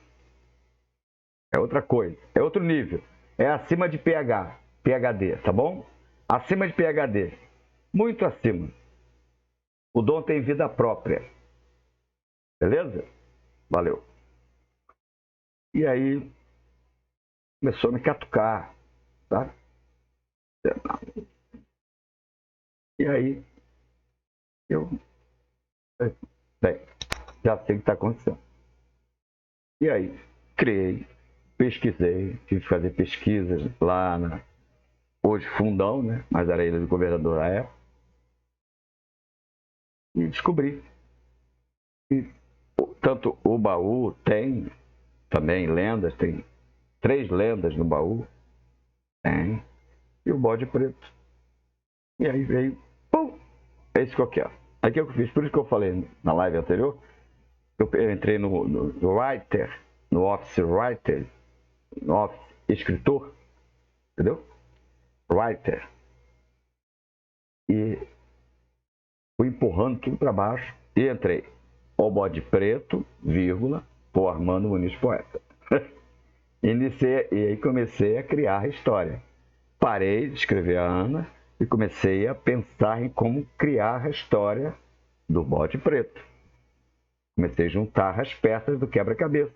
Speaker 1: É outra coisa. É outro nível. É acima de PhD, tá bom? Acima de PhD. Muito acima. O dom tem vida própria. Beleza? Valeu. E aí começou a me catucar, tá? E aí, eu bem, já sei o que está acontecendo. E aí, criei, pesquisei, tive que fazer pesquisas lá na hoje Fundão, né? Mas era Ilha do Governador da época. E descobri que tanto o baú tem também lendas, tem 3 lendas no baú, tem, e o bode preto. E aí veio, pum, é isso que eu quero. Aí o que eu fiz? Por isso que eu falei na live anterior, eu entrei no Writer, no Office Writer, no Office Escritor, entendeu? Writer. E fui empurrando tudo para baixo e entrei. O bode preto, vírgula, por Armando Muniz Poeta. Iniciei, e aí comecei a criar a história. Parei de escrever a Ana e comecei a pensar em como criar a história do bode preto. Comecei a juntar as peças do quebra-cabeça,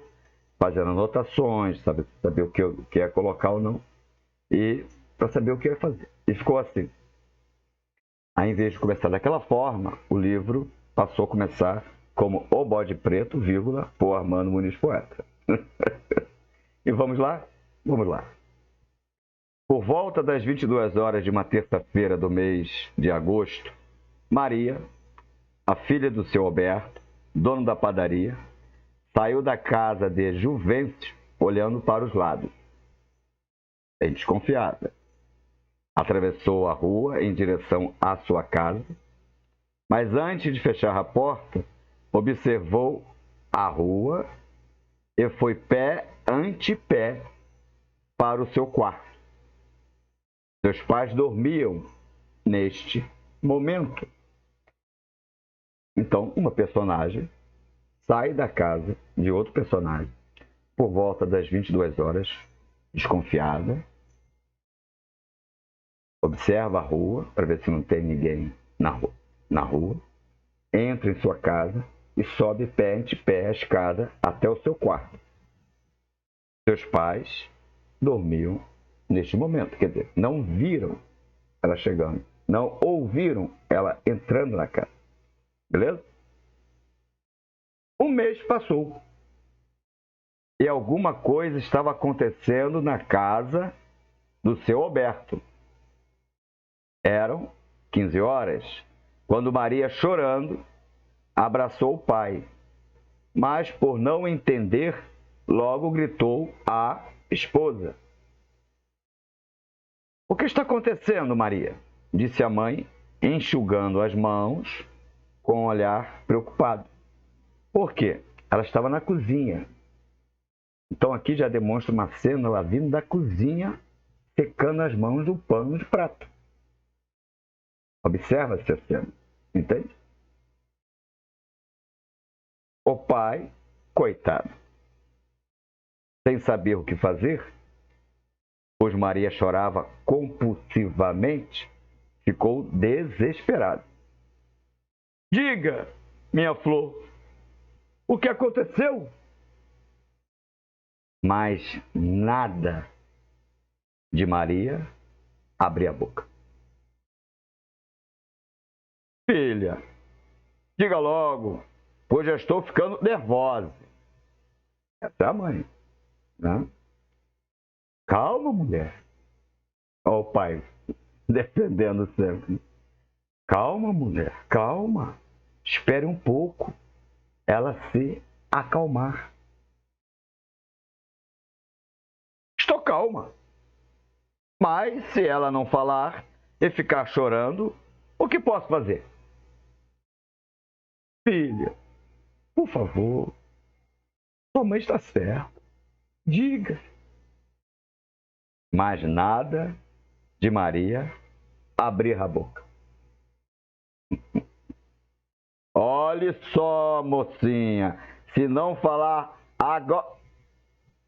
Speaker 1: fazendo anotações, saber o que ia colocar ou não, e para saber o que ia fazer. E ficou assim. Aí, em vez de começar daquela forma, o livro passou a começar como O Bode Preto, vírgula, por Armando Muniz Poeta. E vamos lá? Vamos lá. Por volta das 22 horas de uma terça-feira do mês de agosto, Maria, a filha do seu Alberto, dono da padaria, saiu da casa de Juvencio olhando para os lados. Bem desconfiada. Atravessou a rua em direção à sua casa, mas antes de fechar a porta, observou a rua e foi pé ante pé para o seu quarto. Seus pais dormiam neste momento. Então, uma personagem sai da casa de outro personagem por volta das 22 horas, desconfiada, observa a rua para ver se não tem ninguém na rua, entra em sua casa e sobe pé ante pé a escada até o seu quarto. Seus pais dormiam neste momento, quer dizer, não viram ela chegando, não ouviram ela entrando na casa. Beleza? Um mês passou e alguma coisa estava acontecendo na casa do seu Alberto. Eram 15 horas, quando Maria, chorando, abraçou o pai, mas por não entender, logo gritou à esposa. O que está acontecendo, Maria? Disse a mãe, enxugando as mãos com um olhar preocupado. Por quê? Ela estava na cozinha. Então aqui já demonstra uma cena, ela vindo da cozinha, secando as mãos do pano de prato. Observa essa cena, entende? O pai, coitado, sem saber o que fazer, pois Maria chorava compulsivamente, ficou desesperado. Diga, minha flor, o que aconteceu? Mas nada de Maria abrir a boca. Filha, diga logo, pois já estou ficando nervosa. Essa é a mãe, né? Calma, mulher. Ó, o pai defendendo sempre. Calma, mulher, calma. Espere um pouco ela se acalmar. Estou calma. Mas se ela não falar e ficar chorando, o que posso fazer? Filha, por favor, sua mãe está certa. Diga. Mas nada de Maria abrir a boca. Olhe só, mocinha, se não falar agora.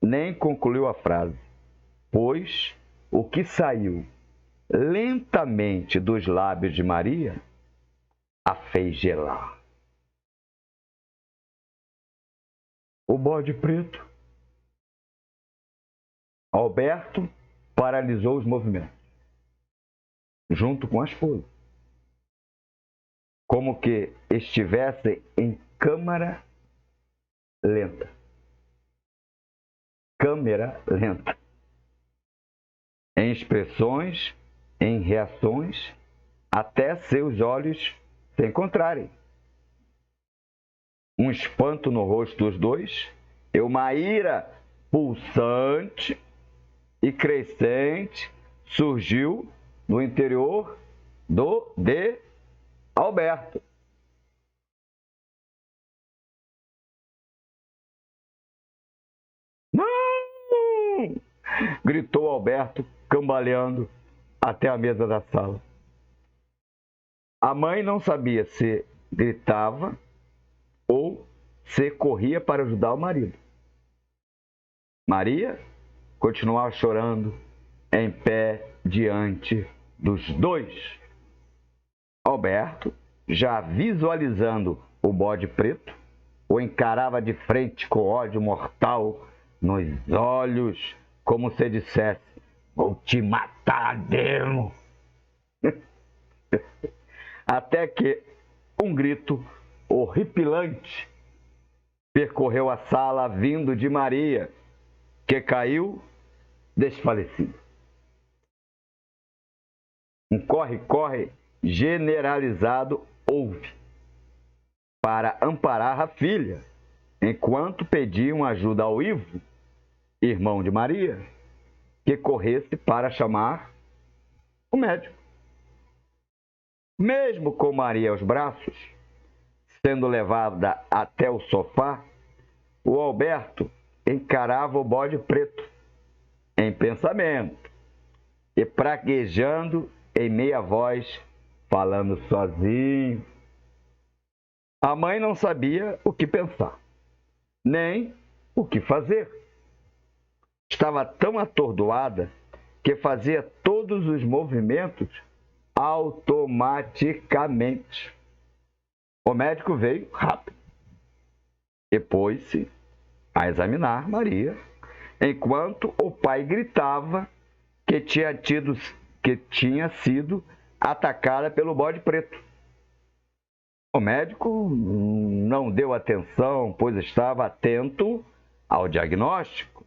Speaker 1: Nem concluiu a frase, pois o que saiu lentamente dos lábios de Maria a fez gelar. O bode preto, Alberto, paralisou os movimentos. junto com a esposa, como que estivessem em câmara lenta. Câmera lenta. Em expressões, em reações, até seus olhos se encontrarem. Um espanto no rosto dos dois e uma ira pulsante e crescente surgiu no interior de Alberto. Não! Gritou Alberto, cambaleando até a mesa da sala. A mãe não sabia se gritava ou se corria para ajudar o marido. Maria continuava chorando em pé diante dos dois. Alberto, já visualizando o bode preto, o encarava de frente com ódio mortal nos olhos, como se dissesse: vou te matar, demo! Até que um grito horripilante percorreu a sala vindo de Maria, que caiu desfalecida. Um corre-corre generalizado houve para amparar a filha, enquanto pediam ajuda ao Ivo, irmão de Maria, que corresse para chamar o médico. Mesmo com Maria aos braços, sendo levada até o sofá, o Alberto encarava o bode preto em pensamento e praguejando em meia voz, falando sozinho. A mãe não sabia o que pensar, nem o que fazer. Estava tão atordoada que fazia todos os movimentos automaticamente. O médico veio rápido e pôs-se a examinar Maria, enquanto o pai gritava que tinha sido atacada pelo bode preto. O médico não deu atenção, pois estava atento ao diagnóstico.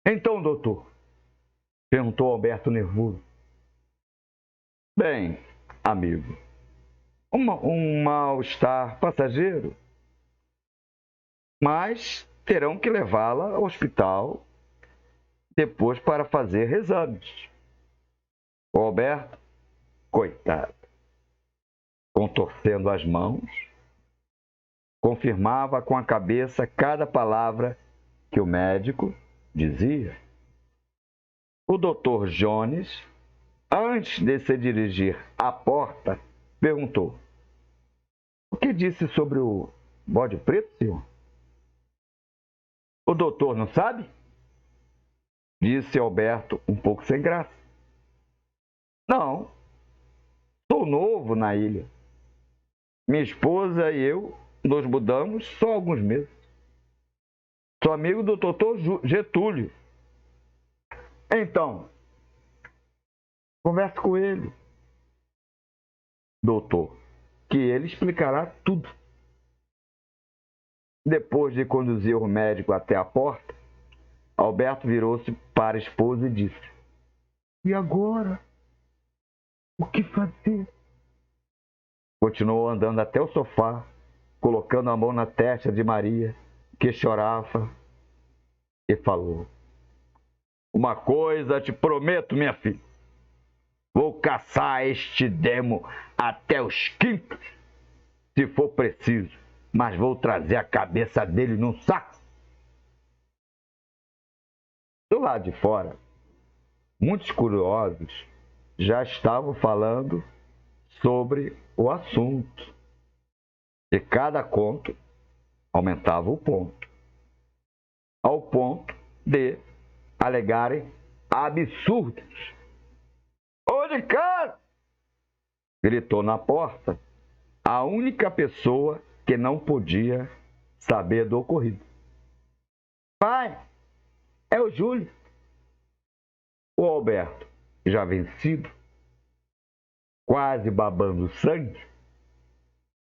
Speaker 1: Então, doutor, perguntou Alberto nervoso. Bem, amigo, um mal-estar passageiro, mas terão que levá-la ao hospital depois para fazer exames. O Alberto, coitado, contorcendo as mãos, confirmava com a cabeça cada palavra que o médico dizia. O doutor Jones, antes de se dirigir à porta, perguntou: o que disse sobre o bode preto, senhor? O doutor não sabe? Disse Alberto, um pouco sem graça. Não, sou novo na ilha. Minha esposa e eu nos mudamos só há alguns meses. Sou amigo do doutor Getúlio. Então, converse com ele, doutor, que ele explicará tudo. Depois de conduzir o médico até a porta, Alberto virou-se para a esposa e disse: e agora? O que fazer? Continuou andando até o sofá, colocando a mão na testa de Maria, que chorava, e falou: uma coisa te prometo, minha filha. Vou caçar este demo até os quintos, se for preciso, mas vou trazer a cabeça dele num saco. Do lado de fora, muitos curiosos já estavam falando sobre o assunto, e cada conto aumentava o ponto, ao ponto de alegarem absurdos. Ô de casa! Gritou na porta a única pessoa que não podia saber do ocorrido. Pai, é o Júlio. O Alberto, já vencido, quase babando sangue,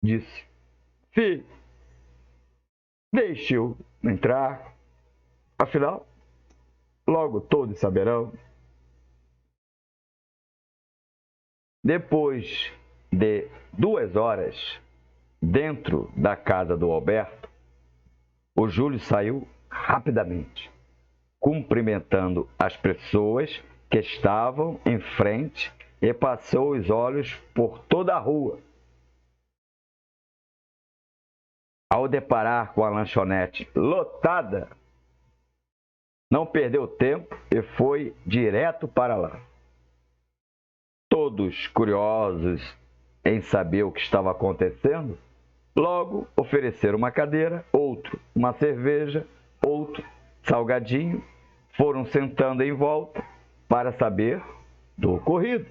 Speaker 1: disse: filho, deixe-o entrar, afinal, logo todos saberão. Depois de 2 horas dentro da casa do Alberto, o Júlio saiu rapidamente, cumprimentando as pessoas que estavam em frente e passou os olhos por toda a rua. Ao deparar com a lanchonete lotada, não perdeu tempo e foi direto para lá. Todos curiosos em saber o que estava acontecendo, logo ofereceram uma cadeira, outro uma cerveja, outro salgadinho, foram sentando em volta para saber do ocorrido.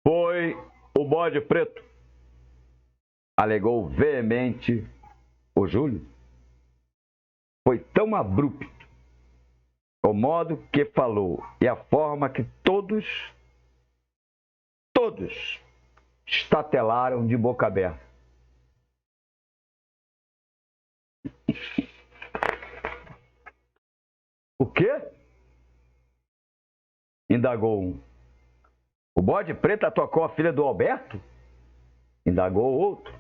Speaker 1: Foi o bode preto, alegou veemente o Júlio. Foi tão abrupto o modo que falou e a forma que todos estatelaram de boca aberta. O quê? Indagou um. O bode preto atacou a filha do Alberto? Indagou outro.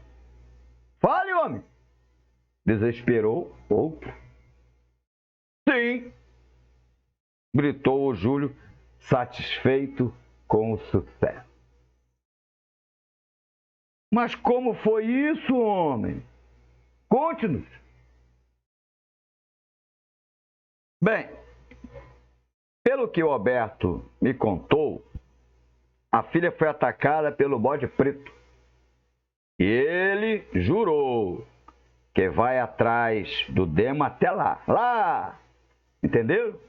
Speaker 1: Fale, homem! Desesperou outro. Sim! Gritou o Júlio, satisfeito com o sucesso. Mas como foi isso, homem? Conte-nos. Bem, pelo que o Alberto me contou, a filha foi atacada pelo bode preto. E ele jurou que vai atrás do Dema até lá. Lá! Entendeu?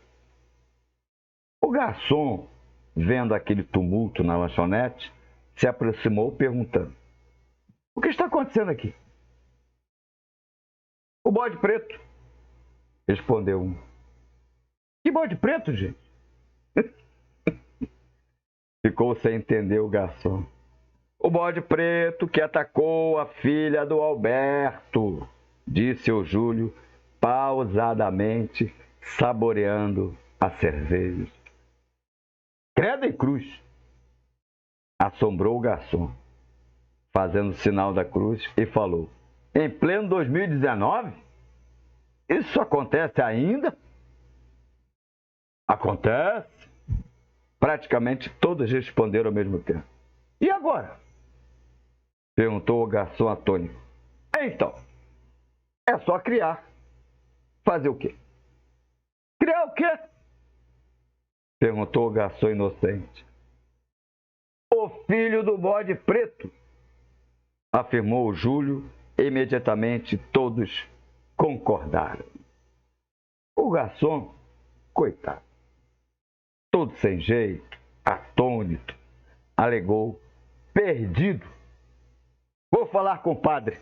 Speaker 1: O garçom, vendo aquele tumulto na lanchonete, se aproximou perguntando: o que está acontecendo aqui? O bode preto, respondeu um. Que bode preto, gente? Ficou sem entender o garçom. O bode preto que atacou a filha do Alberto, disse o Júlio, pausadamente, saboreando a cerveja. Credo em cruz! Assombrou o garçom, fazendo sinal da cruz, e falou: em pleno 2019? Isso acontece ainda? Acontece! Praticamente todos responderam ao mesmo tempo. E agora? Perguntou o garçom atônito. Então, é só criar. Fazer o quê? Criar o quê? Perguntou o garçom inocente. O filho do bode preto, afirmou o Júlio. Imediatamente todos concordaram. O garçom, coitado, todo sem jeito, atônito, alegou: perdido. Vou falar com o padre.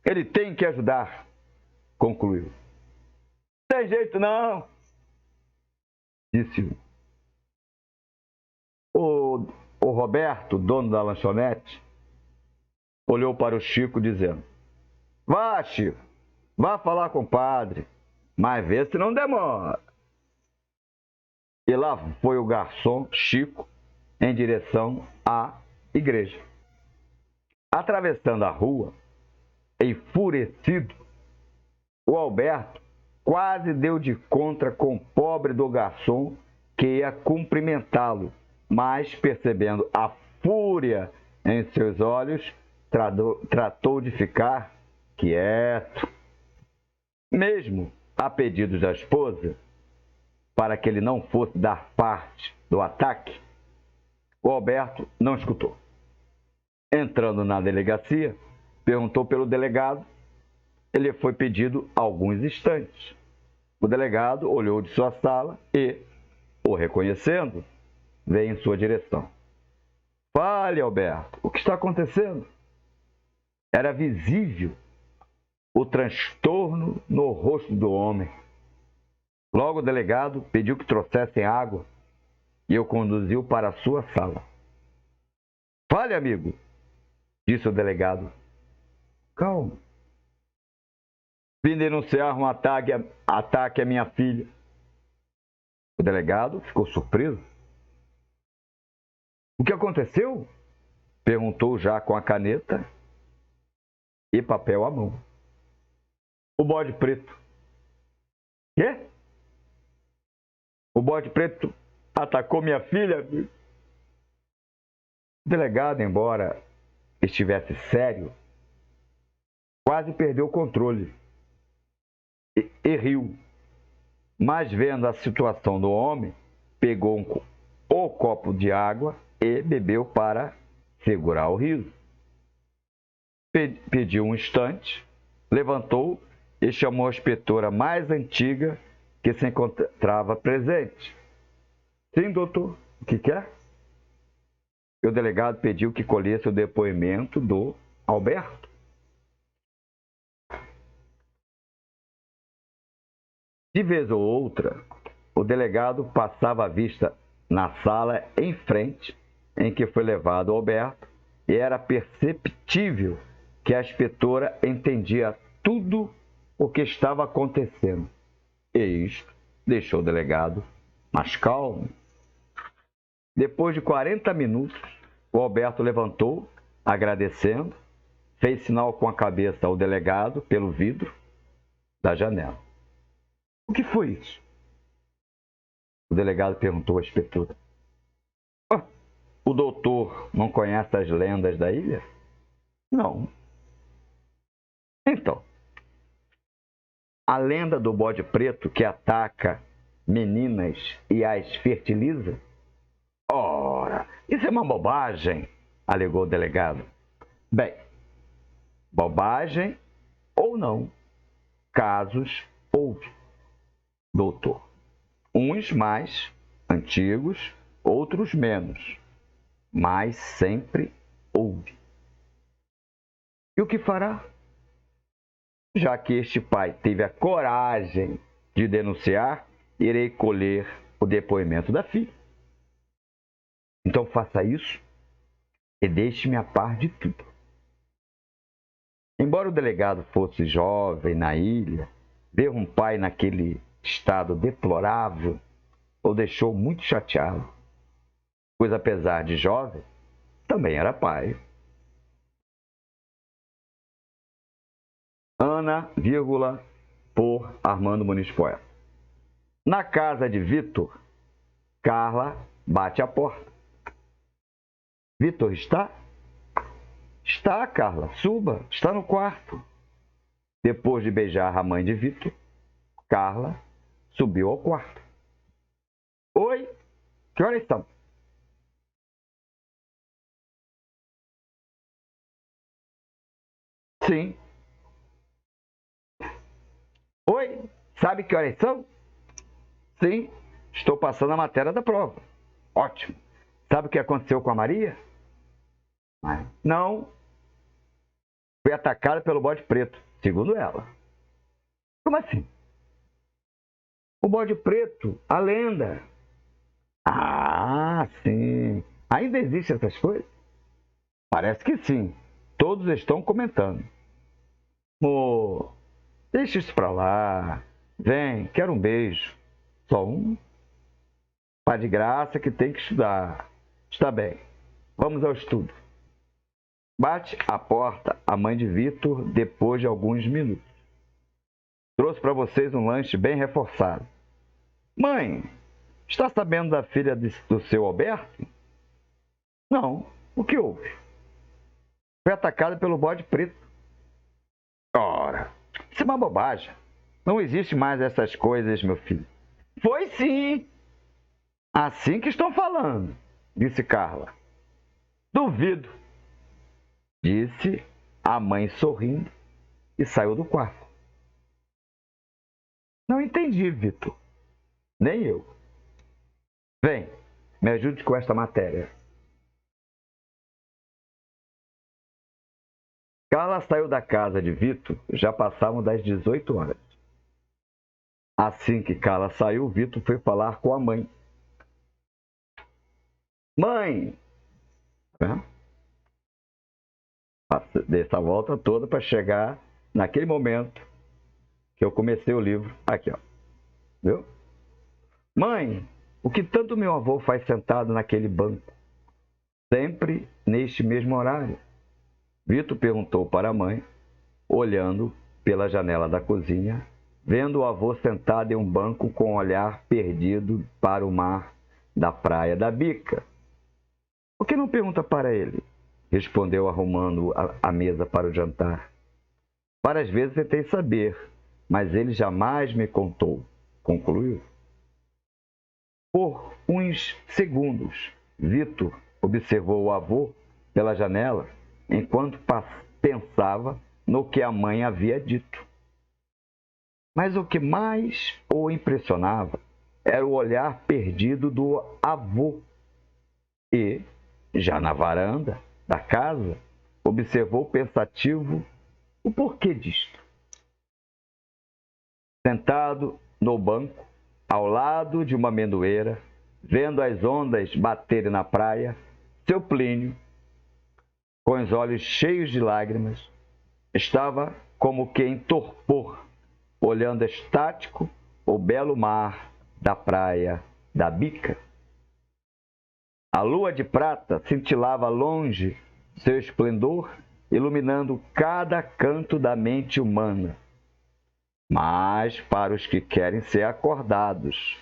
Speaker 1: Ele tem que ajudar, concluiu. Tem jeito não, disse o Roberto, dono da lanchonete, olhou para o Chico dizendo: vá, Chico, vá falar com o padre, mas vê se não demora. E lá foi o garçom Chico em direção à igreja. Atravessando a rua, enfurecido, o Alberto quase deu de contra com o pobre do garçom que ia cumprimentá-lo, mas, percebendo a fúria em seus olhos, tratou de ficar quieto. Mesmo a pedido da esposa, para que ele não fosse dar parte do ataque, o Alberto não escutou. Entrando na delegacia, perguntou pelo delegado. Ele foi pedido alguns instantes. O delegado olhou de sua sala e, o reconhecendo, veio em sua direção. Fale, Alberto, o que está acontecendo? Era visível o transtorno no rosto do homem. Logo o delegado pediu que trouxessem água e o conduziu para a sua sala. Fale, amigo, disse o delegado. Calma. Vim denunciar um ataque à minha filha. O delegado ficou surpreso. O que aconteceu? Perguntou já com a caneta e papel à mão. O bode preto. Quê? O bode preto atacou minha filha? O delegado, embora estivesse sério, quase perdeu o controle e riu. Mas vendo a situação do homem, pegou o copo de água e bebeu para segurar o riso. Pediu um instante, levantou e chamou a inspetora mais antiga que se encontrava presente. Sim, doutor, o que quer? E o delegado pediu que colhesse o depoimento do Alberto. De vez ou outra, o delegado passava a vista na sala em frente em que foi levado o Alberto e era perceptível que a inspetora entendia tudo o que estava acontecendo. E isto deixou o delegado mais calmo. Depois de 40 minutos, o Alberto levantou, agradecendo, fez sinal com a cabeça ao delegado pelo vidro da janela. O que foi isso? O delegado perguntou à inspetora. O doutor não conhece as lendas da ilha? Não. Então, a lenda do bode preto que ataca meninas e as fertiliza? Ora, isso é uma bobagem, alegou o delegado. Bem, bobagem ou não, casos houve, doutor. Uns mais antigos, outros menos, mas sempre houve. E o que fará? Já que este pai teve a coragem de denunciar, irei colher o depoimento da filha. Então faça isso e deixe-me a par de tudo. Embora o delegado fosse jovem na ilha, ver um pai naquele estado deplorável o deixou muito chateado, pois apesar de jovem, também era pai. Ana, por Armando Muniz Poeta. Na casa de Vitor, Carla bate a porta. Vitor está? Está, Carla. Suba. Está no quarto. Depois de beijar a mãe de Vitor, Carla subiu ao quarto. Oi, que horas são? Sim. Oi, sabe que horas são? Sim, estou passando a matéria da prova. Ótimo. Sabe o que aconteceu com a Maria? Não. Foi atacada pelo bode preto, segundo ela. Como assim? O bode preto, a lenda. Ah, sim. Ainda existem essas coisas? Parece que sim. Todos estão comentando. Oh, deixa isso pra lá. Vem, quero um beijo. Só um? Pá de graça que tem que estudar. Está bem. Vamos ao estudo. Bate a porta a mãe de Vitor depois de alguns minutos. Trouxe para vocês um lanche bem reforçado. Mãe, está sabendo da filha do seu Alberto? Não. O que houve? Foi atacada pelo bode preto. Ora, isso é uma bobagem. Não existe mais essas coisas, meu filho. Foi sim. Assim que estão falando, disse Carla. Duvido, disse a mãe sorrindo e saiu do quarto. Não entendi, Vitor. Nem eu. Vem, me ajude com esta matéria. Carla saiu da casa de Vitor, já passavam das 18 horas. Assim que Carla saiu, Vitor foi falar com a mãe. Mãe! Né? Dei essa volta toda para chegar naquele momento que eu comecei o livro. Aqui, ó. Viu? Mãe, o que tanto meu avô faz sentado naquele banco? Sempre neste mesmo horário. Vitor perguntou para a mãe, olhando pela janela da cozinha, vendo o avô sentado em um banco com o olhar perdido para o mar da praia da Bica. Por que não pergunta para ele? Respondeu arrumando a mesa para o jantar. Várias vezes tentei saber, mas ele jamais me contou, concluiu. Por uns segundos, Vitor observou o avô pela janela enquanto pensava no que a mãe havia dito. Mas o que mais o impressionava era o olhar perdido do avô. E, já na varanda da casa, observou pensativo o porquê disto. Sentado no banco, ao lado de uma amendoeira, vendo as ondas baterem na praia, seu Plínio, com os olhos cheios de lágrimas, estava como que em torpor, olhando estático o belo mar da praia da Bica. A lua de prata cintilava longe seu esplendor, iluminando cada canto da mente humana. Mas para os que querem ser acordados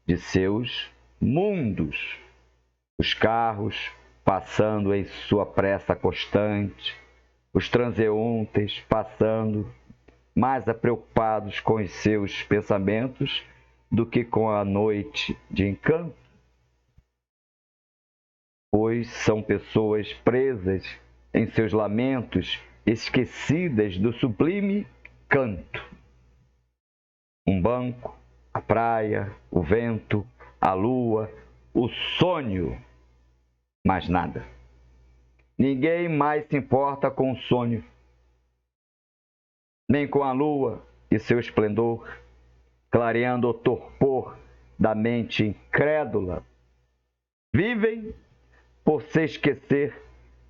Speaker 1: de seus mundos, os carros passando em sua pressa constante, os transeuntes passando mais preocupados com os seus pensamentos do que com a noite de encanto, pois são pessoas presas em seus lamentos, esquecidas do sublime canto. Um banco, a praia, o vento, a lua, o sonho, mais nada. Ninguém mais se importa com o sonho, nem com a lua e seu esplendor, clareando o torpor da mente incrédula. Vivem por se esquecer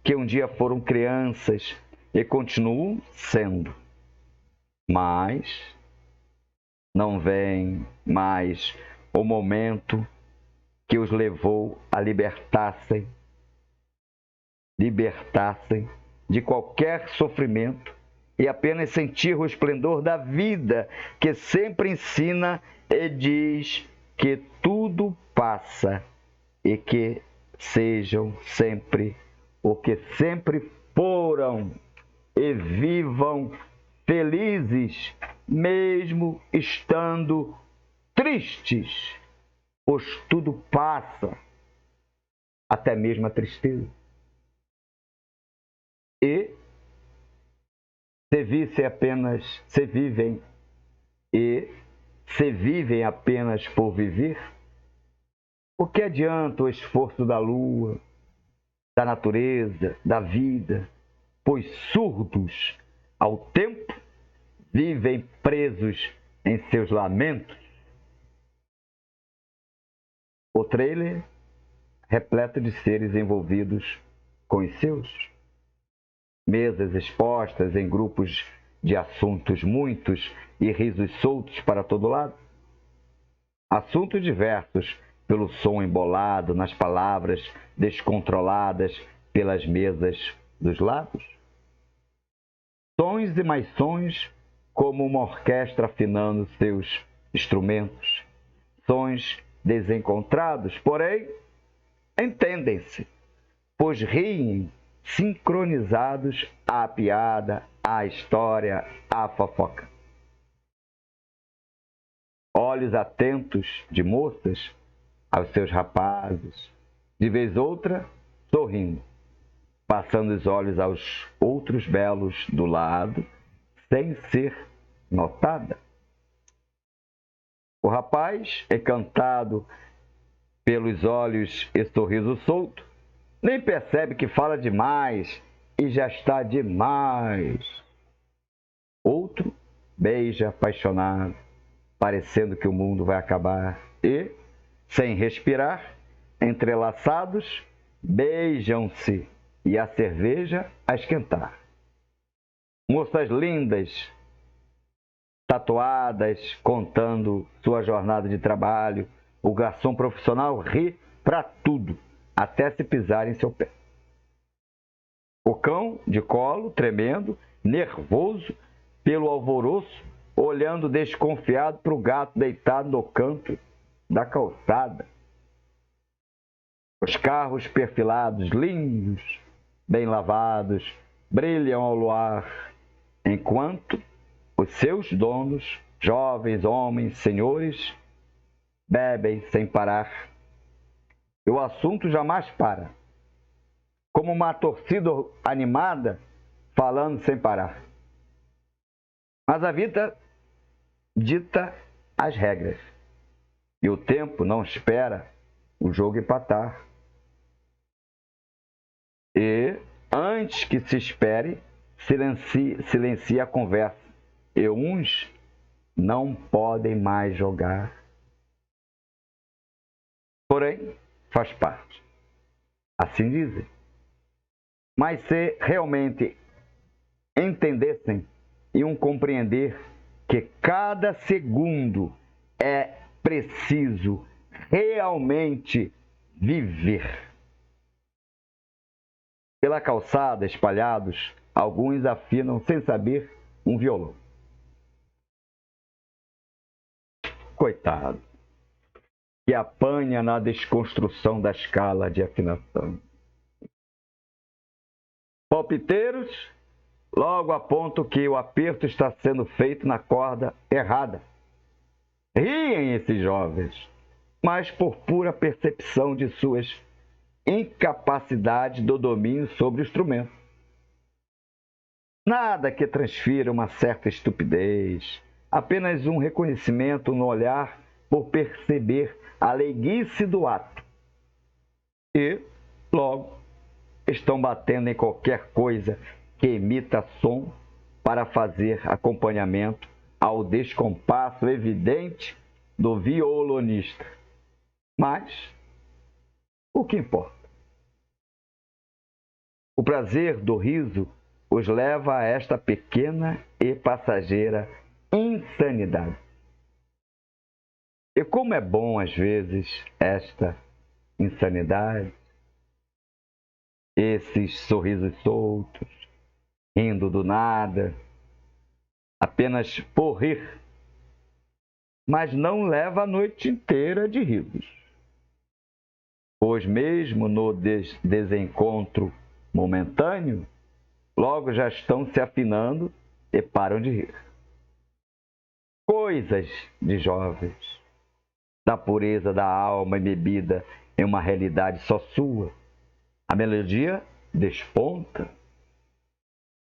Speaker 1: que um dia foram crianças e continuam sendo. Mas não vem mais o momento que os levou a libertassem de qualquer sofrimento e apenas sentir o esplendor da vida, que sempre ensina e diz que tudo passa e que sejam sempre o que sempre foram e vivam felizes, mesmo estando tristes, pois tudo passa, até mesmo a tristeza. E se vivem apenas por viver, o que adianta o esforço da lua, da natureza, da vida, pois surdos ao tempo vivem presos em seus lamentos? O trailer repleto de seres envolvidos com os seus, mesas expostas em grupos de assuntos muitos e risos soltos para todo lado. Assuntos diversos pelo som embolado nas palavras descontroladas pelas mesas dos lados. Sons e mais sons, como uma orquestra afinando seus instrumentos. Sons desencontrados, porém, entendem-se, pois riem sincronizados à piada, à história, à fofoca. Olhos atentos de moças aos seus rapazes, de vez outra, sorrindo, passando os olhos aos outros belos do lado, sem ser notada. O rapaz, encantado pelos olhos e sorriso solto, nem percebe que fala demais e já está demais. Outro beija apaixonado, parecendo que o mundo vai acabar e, sem respirar, entrelaçados, beijam-se e a cerveja a esquentar. Moças lindas, tatuadas, contando sua jornada de trabalho. O garçom profissional ri para tudo, até se pisar em seu pé. O cão, de colo, tremendo, nervoso pelo alvoroço, olhando desconfiado para o gato deitado no canto da calçada. Os carros perfilados, lindos, bem lavados, brilham ao luar, enquanto os seus donos, jovens, homens, senhores, bebem sem parar. E o assunto jamais para, como uma torcida animada falando sem parar. Mas a vida dita as regras, e o tempo não espera o jogo empatar. E, antes que se espere, silencia a conversa, e uns não podem mais jogar. Porém, faz parte. Assim dizem. Mas se realmente entendessem, iam compreender que cada segundo é preciso realmente viver. Pela calçada, espalhados, alguns afinam sem saber um violão. Coitado, que apanha na desconstrução da escala de afinação. Palpiteiros logo apontam que o aperto está sendo feito na corda errada. Riem esses jovens, mas por pura percepção de suas incapacidades do domínio sobre o instrumento. Nada que transfira uma certa estupidez, apenas um reconhecimento no olhar por perceber a leiguice do ato. E, logo, estão batendo em qualquer coisa que emita som para fazer acompanhamento ao descompasso evidente do violonista. Mas, o que importa? O prazer do riso os leva a esta pequena e passageira insanidade. E como é bom, às vezes, esta insanidade, esses sorrisos soltos, rindo do nada, apenas por rir, mas não leva a noite inteira de risos. Pois mesmo no desencontro momentâneo, logo já estão se afinando e param de rir. Coisas de jovens, da pureza da alma embebida em uma realidade só sua. A melodia desponta,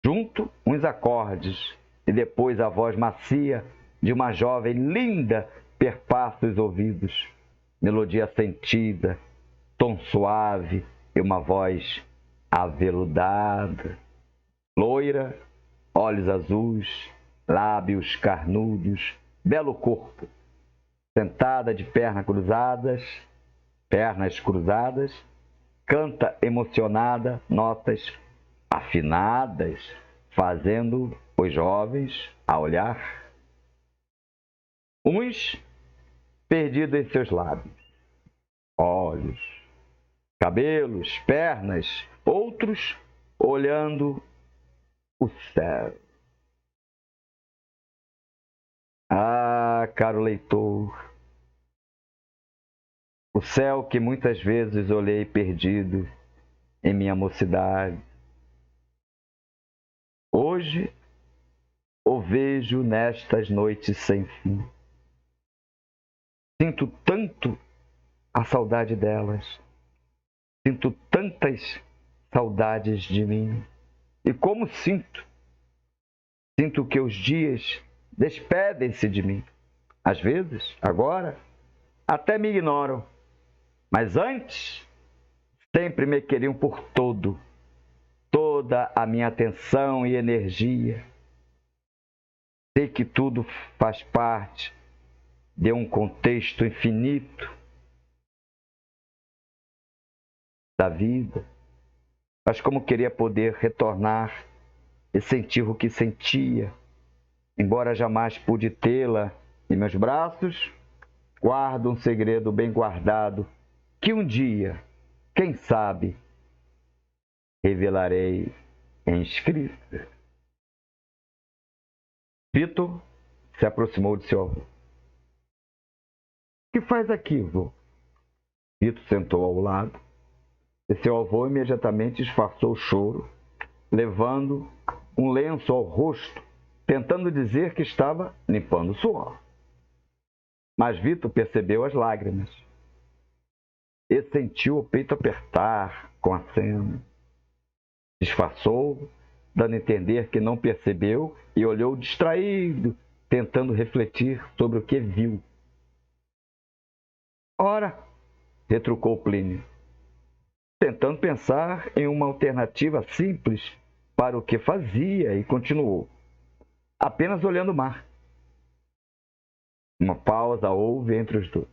Speaker 1: junto uns acordes, e depois a voz macia de uma jovem linda perpassa os ouvidos. Melodia sentida, tom suave e uma voz aveludada. Loira, olhos azuis, lábios carnudos, belo corpo. Sentada de pernas cruzadas, canta emocionada notas afinadas, fazendo os jovens a olhar. Uns perdidos em seus lábios, olhos, cabelos, pernas, outros olhando o céu. Ah, caro leitor, o céu que muitas vezes olhei perdido em minha mocidade, hoje o vejo nestas noites sem fim. Sinto tanto a saudade delas, sinto tantas saudades de mim. E como sinto que os dias despedem-se de mim. Às vezes, agora, até me ignoram, mas antes sempre me queriam por toda a minha atenção e energia. Sei que tudo faz parte de um contexto infinito. da vida, mas como queria poder retornar e sentir o que sentia, embora jamais pude tê-la em meus braços, guardo um segredo bem guardado que um dia, quem sabe, revelarei em escrita. Vitor se aproximou de seu avô. Que faz aqui, vô? Vitor sentou ao lado e seu avô imediatamente disfarçou o choro, levando um lenço ao rosto, tentando dizer que estava limpando o suor. Mas Vitor percebeu as lágrimas e sentiu o peito apertar com a cena. Disfarçou, dando a entender que não percebeu e olhou distraído, tentando refletir sobre o que viu. Ora, retrucou Plínio, tentando pensar em uma alternativa simples para o que fazia, e continuou, apenas olhando o mar. Uma pausa houve entre os dois.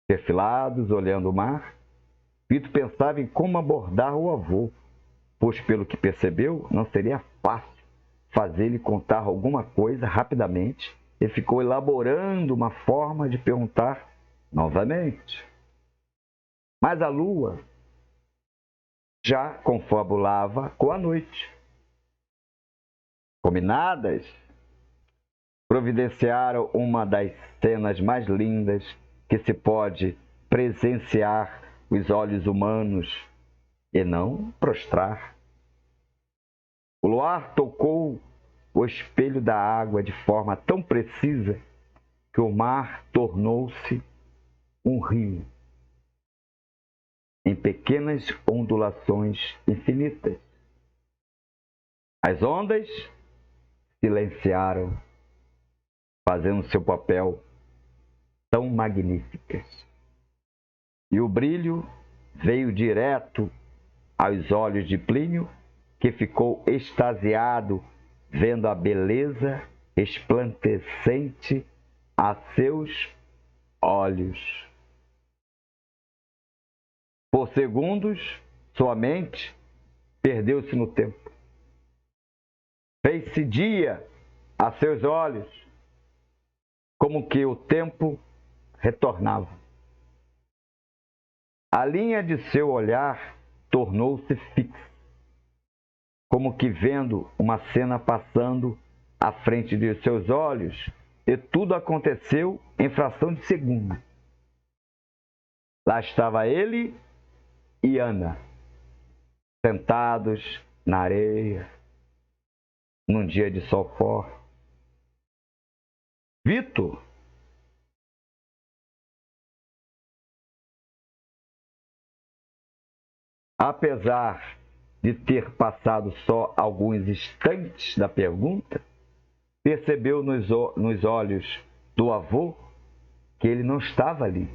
Speaker 1: Perfilados, olhando o mar, Vitor pensava em como abordar o avô, pois, pelo que percebeu, não seria fácil fazer-lhe contar alguma coisa rapidamente, e ficou elaborando uma forma de perguntar novamente. Mas a lua já confabulava com a noite. Combinadas, providenciaram uma das cenas mais lindas que se pode presenciar os olhos humanos e não prostrar. O luar tocou o espelho da água de forma tão precisa que o mar tornou-se um rio, em pequenas ondulações infinitas. As ondas silenciaram, fazendo seu papel tão magníficas. E o brilho veio direto aos olhos de Plínio, que ficou extasiado vendo a beleza resplandecente a seus olhos. Por segundos, sua mente perdeu-se no tempo. Fez-se dia a seus olhos, como que o tempo retornava. A linha de seu olhar tornou-se fixa, como que vendo uma cena passando à frente de seus olhos, e tudo aconteceu em fração de segundo. Lá estava ele e Ana, sentados na areia, num dia de sol forte. Vitor, apesar de ter passado só alguns instantes da pergunta, percebeu nos olhos do avô que ele não estava ali.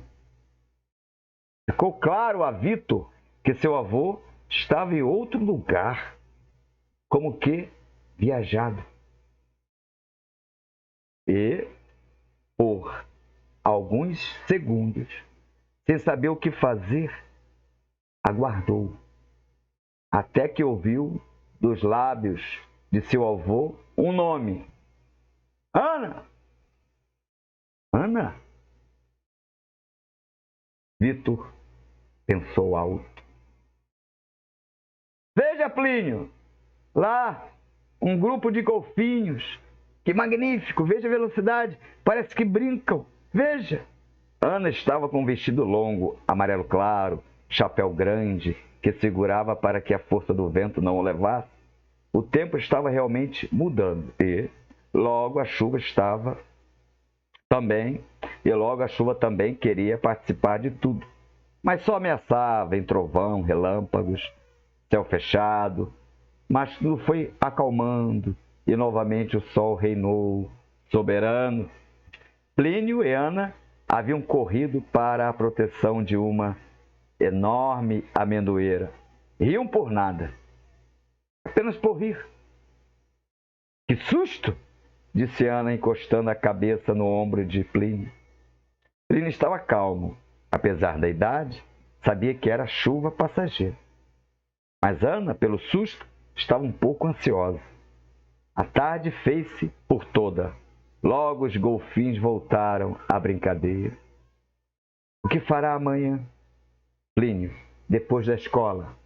Speaker 1: Ficou claro a Vitor que seu avô estava em outro lugar, como que viajado. E, por alguns segundos, sem saber o que fazer, aguardou, até que ouviu dos lábios de seu avô um nome. Ana! Ana! Vitor pensou alto. Veja, Plínio, lá um grupo de golfinhos. Que magnífico! Veja a velocidade, parece que brincam. Veja! Ana estava com um vestido longo, amarelo claro, chapéu grande, que segurava para que a força do vento não o levasse. O tempo estava realmente mudando e logo a chuva também queria participar de tudo, mas só ameaçava em trovão, relâmpagos, céu fechado. Mas tudo foi acalmando e novamente o sol reinou soberano. Plínio e Ana haviam corrido para a proteção de uma enorme amendoeira. Riam por nada, apenas por rir. Que susto! Disse Ana, encostando a cabeça no ombro de Plínio. Plínio estava calmo, apesar da idade, sabia que era chuva passageira. Mas Ana, pelo susto, estava um pouco ansiosa. A tarde fez-se por toda. Logo os golfinhos voltaram à brincadeira. O que fará amanhã, Plínio, depois da escola?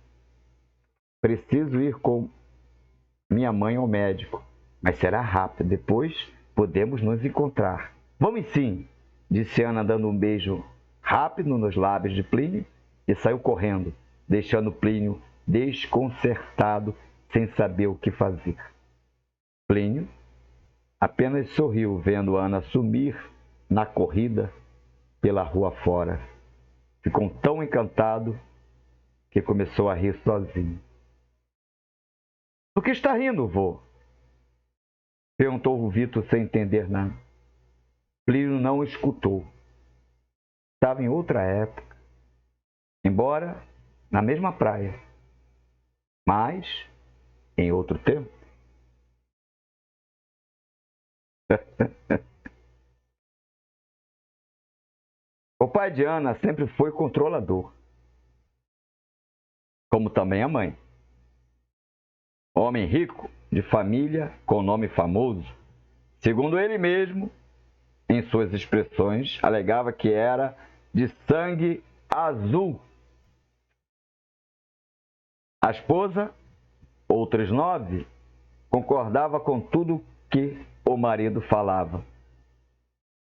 Speaker 1: Preciso ir com minha mãe ao médico, mas será rápido. Depois podemos nos encontrar. Vamos sim, disse Ana, dando um beijo rápido nos lábios de Plínio e saiu correndo, deixando Plínio desconcertado, sem saber o que fazer. Plínio apenas sorriu vendo Ana sumir na corrida pela rua fora. Ficou tão encantado que começou a rir sozinho. "Do que está rindo, vô?" perguntou o Vitor sem entender nada. Plínio não o escutou. Estava em outra época, embora na mesma praia, mas em outro tempo. O pai de Ana sempre foi controlador, como também a mãe. Homem rico, de família, com nome famoso, segundo ele mesmo, em suas expressões, alegava que era de sangue azul. A esposa, outros 9, concordava com tudo que o marido falava,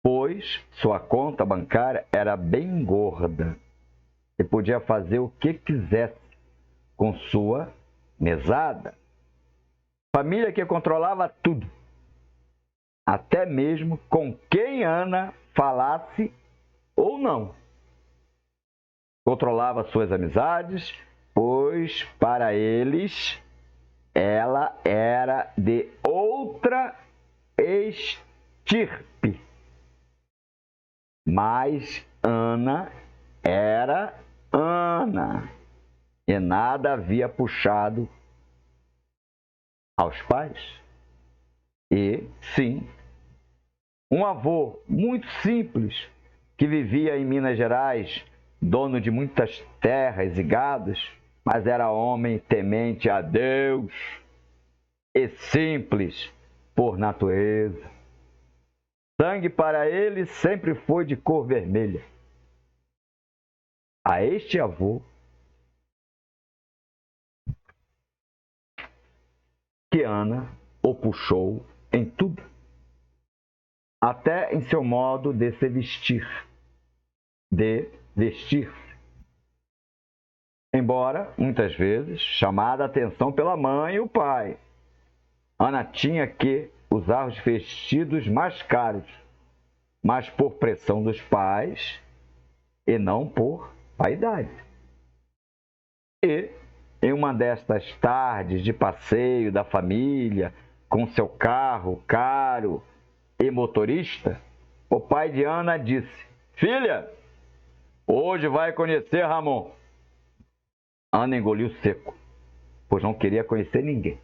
Speaker 1: pois sua conta bancária era bem gorda e podia fazer o que quisesse com sua mesada. Família que controlava tudo, até mesmo com quem Ana falasse ou não. Controlava suas amizades, pois para eles ela era de outra estirpe. Mas Ana era Ana e nada havia puxado aos pais. E, sim, um avô muito simples que vivia em Minas Gerais, dono de muitas terras e gados, mas era homem temente a Deus e simples por natureza. Sangue para ele sempre foi de cor vermelha. A este avô, que Ana o puxou em tudo, até em seu modo de se vestir, de vestir-se. Embora, muitas vezes, chamada a atenção pela mãe e o pai, Ana tinha que usar os vestidos mais caros, mas por pressão dos pais e não por vaidade. E, em uma destas tardes de passeio da família, com seu carro caro e motorista, o pai de Ana disse: "Filha, hoje vai conhecer Ramon." Ana engoliu seco, pois não queria conhecer ninguém.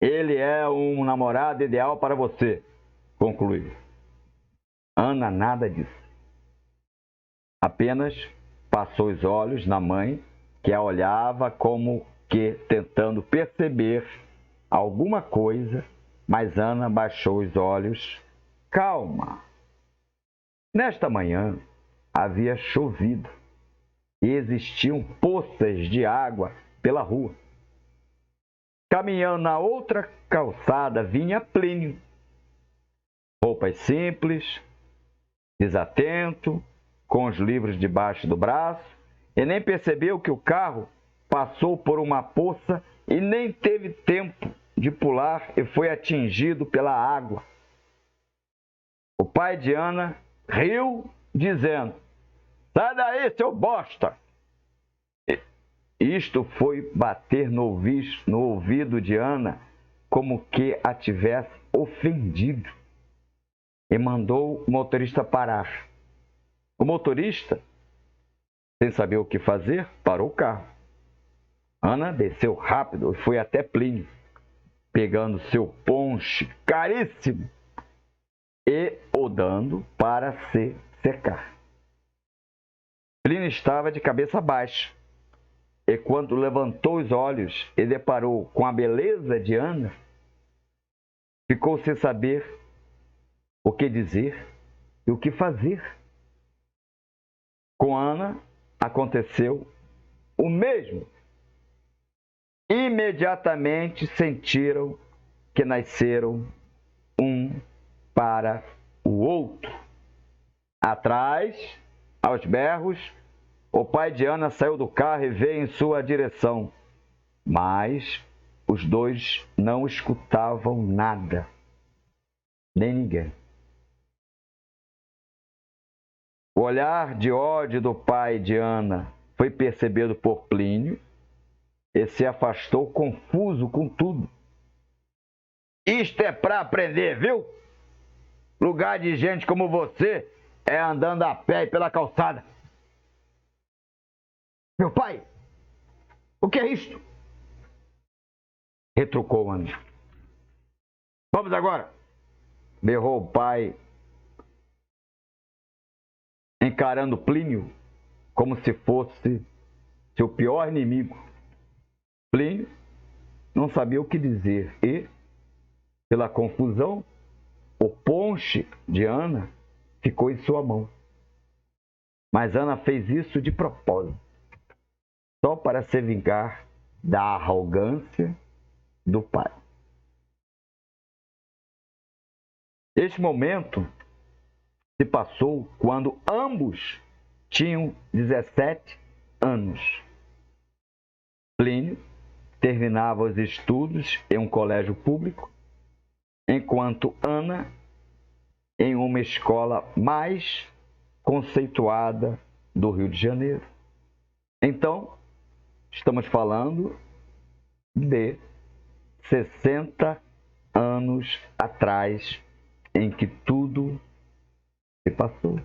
Speaker 1: "Ele é um namorado ideal para você", concluiu. Ana nada disse. Apenas passou os olhos na mãe, que a olhava como que tentando perceber alguma coisa, mas Ana baixou os olhos. Calma. Nesta manhã havia chovido e existiam poças de água pela rua. Caminhando na outra calçada vinha Plínio. Roupas simples, desatento, com os livros debaixo do braço, e nem percebeu que o carro passou por uma poça e nem teve tempo de pular e foi atingido pela água. O pai de Ana riu, dizendo: "Sai daí, seu bosta!" Isto foi bater no ouvido de Ana, como que a tivesse ofendido, e mandou o motorista parar. O motorista, sem saber o que fazer, parou o carro. Ana desceu rápido e foi até Plínio, pegando seu ponche caríssimo e o dando para se secar. Plínio estava de cabeça baixa, e quando levantou os olhos e deparou com a beleza de Ana, ficou sem saber o que dizer e o que fazer. Com Ana aconteceu o mesmo. Imediatamente sentiram que nasceram um para o outro. Atrás, aos berros, o pai de Ana saiu do carro e veio em sua direção, mas os dois não escutavam nada, nem ninguém. O olhar de ódio do pai de Ana foi percebido por Plínio e se afastou confuso com tudo. Isto é para aprender, viu? Lugar de gente como você é andando a pé e pela calçada. Meu pai, o que é isto? Retrucou Ana. Vamos agora, berrou o pai, encarando Plínio como se fosse seu pior inimigo. Plínio não sabia o que dizer e, pela confusão, o ponche de Ana ficou em sua mão. Mas Ana fez isso de propósito, só para se vingar da arrogância do pai. Este momento se passou quando ambos tinham 17 anos. Plínio terminava os estudos em um colégio público, enquanto Ana em uma escola mais conceituada do Rio de Janeiro. Então, estamos falando de 60 anos atrás, em que tudo se passou.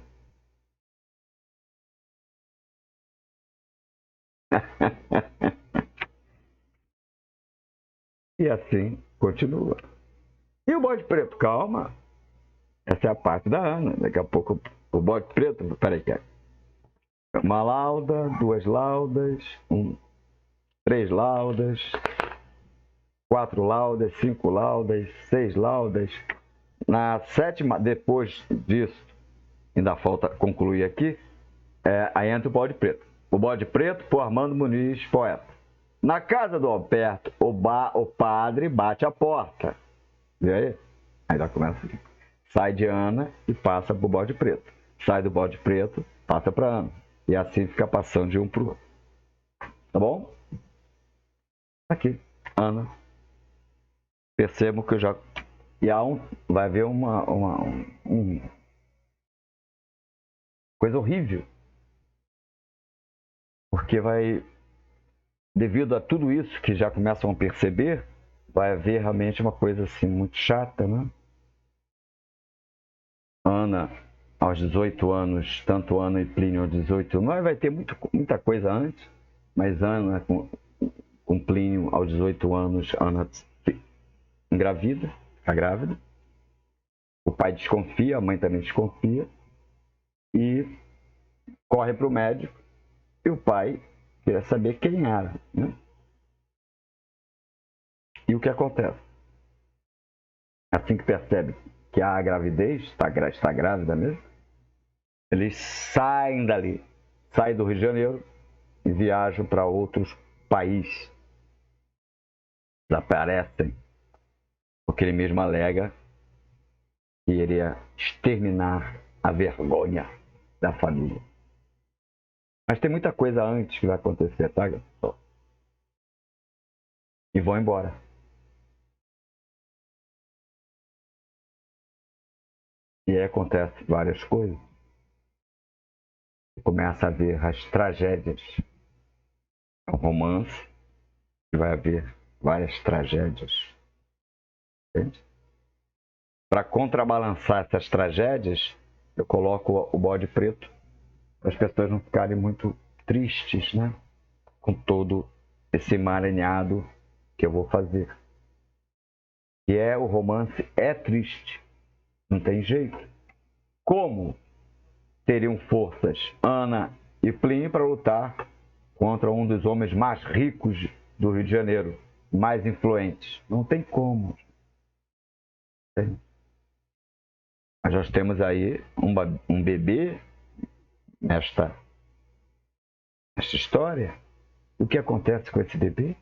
Speaker 1: E assim continua. E o bode preto? Calma. Essa é a parte da Ana. Daqui a pouco o bode preto. Peraí, cara. Uma lauda, duas laudas, três laudas, 4 laudas, 5 laudas, 6 laudas. Na sétima, depois disso, ainda falta concluir aqui, aí entra o bode preto. O bode preto por Armando Muniz, poeta. Na casa do Alberto, o padre bate a porta. E aí? Aí já começa aqui. Sai de Ana e passa para o bode preto. Sai do bode preto, passa para Ana. E assim fica passando de um para o outro. Tá bom? Aqui, Ana. Percebam que eu já... E vai haver uma coisa horrível. Porque vai... Devido a tudo isso que já começam a perceber, vai haver realmente uma coisa assim muito chata, né? Ana, aos 18 anos, tanto Ana e Plínio aos 18 anos, vai ter muita coisa antes, mas Ana, com Plínio aos 18 anos, Ana engravida, fica grávida. O pai desconfia, a mãe também desconfia, e corre para o médico, e o pai queria saber quem era, né? E o que acontece? Assim que percebe que há a gravidez, está grávida mesmo, eles saem dali, saem do Rio de Janeiro e viajam para outros países. Desaparecem, porque ele mesmo alega que iria exterminar a vergonha da família. Mas tem muita coisa antes que vai acontecer, tá, pessoal? E vão embora. E aí acontecem várias coisas. Começa a haver as tragédias. É um romance que vai haver várias tragédias. Entende? Para contrabalançar essas tragédias, eu coloco o bode preto para as pessoas não ficarem muito tristes, né? Com todo esse emaranhado que eu vou fazer. E o romance é triste, não tem jeito. Como teriam forças Ana e Plínio para lutar contra um dos homens mais ricos do Rio de Janeiro, mais influentes. Não tem como. Tem. Mas nós temos aí um bebê nesta história. O que acontece com esse bebê?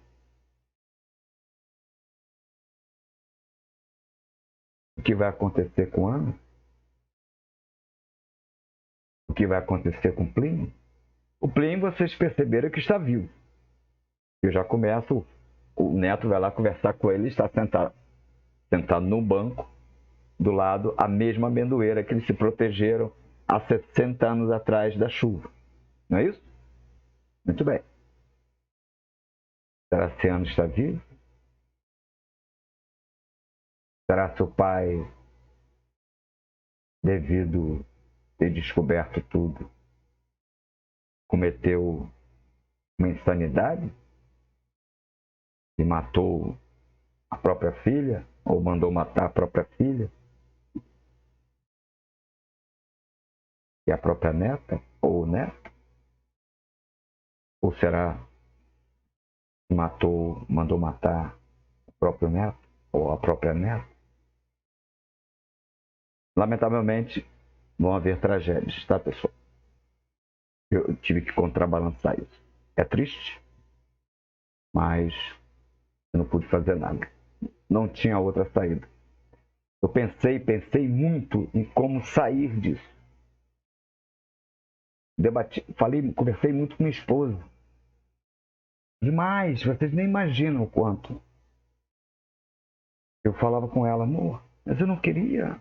Speaker 1: O que vai acontecer com Ana? O que vai acontecer com Plínio? O Plínio, vocês perceberam que está vivo. Eu já começo, o neto vai lá conversar com ele, está sentado no banco, do lado, a mesma amendoeira que eles se protegeram há 60 anos atrás da chuva. Não é isso? Muito bem. Será que Ana está vivo? Será que seu pai, devido ter descoberto tudo, cometeu uma insanidade e matou a própria filha, ou mandou matar a própria filha e a própria neta, ou o neto? Ou será que mandou matar o próprio neto, ou a própria neta? Lamentavelmente, vão haver tragédias, tá, pessoal? Eu tive que contrabalançar isso. É triste, mas eu não pude fazer nada. Não tinha outra saída. Eu pensei muito em como sair disso. Conversei muito com minha esposa. Demais, vocês nem imaginam o quanto. Eu falava com ela, amor, mas eu não queria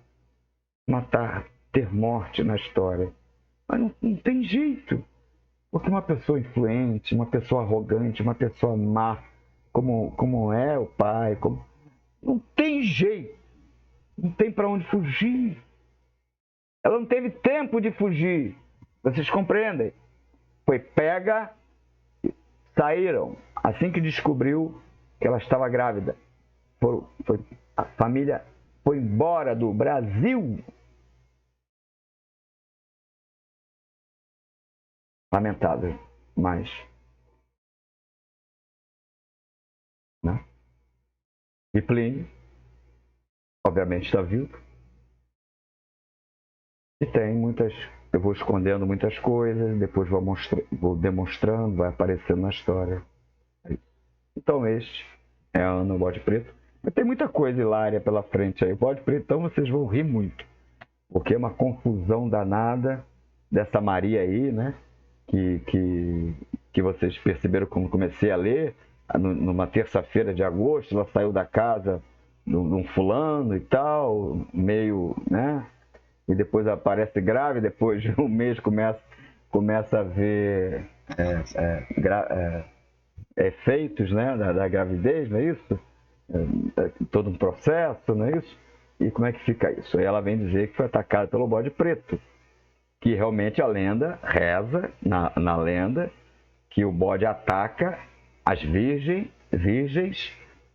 Speaker 1: matar, ter morte na história. Mas não tem jeito. Porque uma pessoa influente, uma pessoa arrogante, uma pessoa má, como é o pai, não tem jeito. Não tem para onde fugir. Ela não teve tempo de fugir. Vocês compreendem? Foi pega, saíram. Assim que descobriu que ela estava grávida, a família foi embora do Brasil. Lamentável, mas... né? E Plínio, obviamente, está vivo. E tem muitas... Eu vou escondendo muitas coisas, depois vou demonstrando, vai aparecendo na história. Então este é a Ana, o Bode Preto. Mas tem muita coisa hilária pela frente aí. O Bode Preto, então vocês vão rir muito. Porque é uma confusão danada dessa Maria aí, né? Que vocês perceberam quando comecei a ler. Numa terça-feira de agosto, ela saiu da casa de um fulano e tal, meio, né? E depois aparece grávida, depois de um mês começa a ver efeitos, né, da gravidez, não é isso? Todo um processo, não é isso? E como é que fica isso? Aí ela vem dizer que foi atacada pelo bode preto, que realmente a lenda reza, na lenda, que o bode ataca as virgens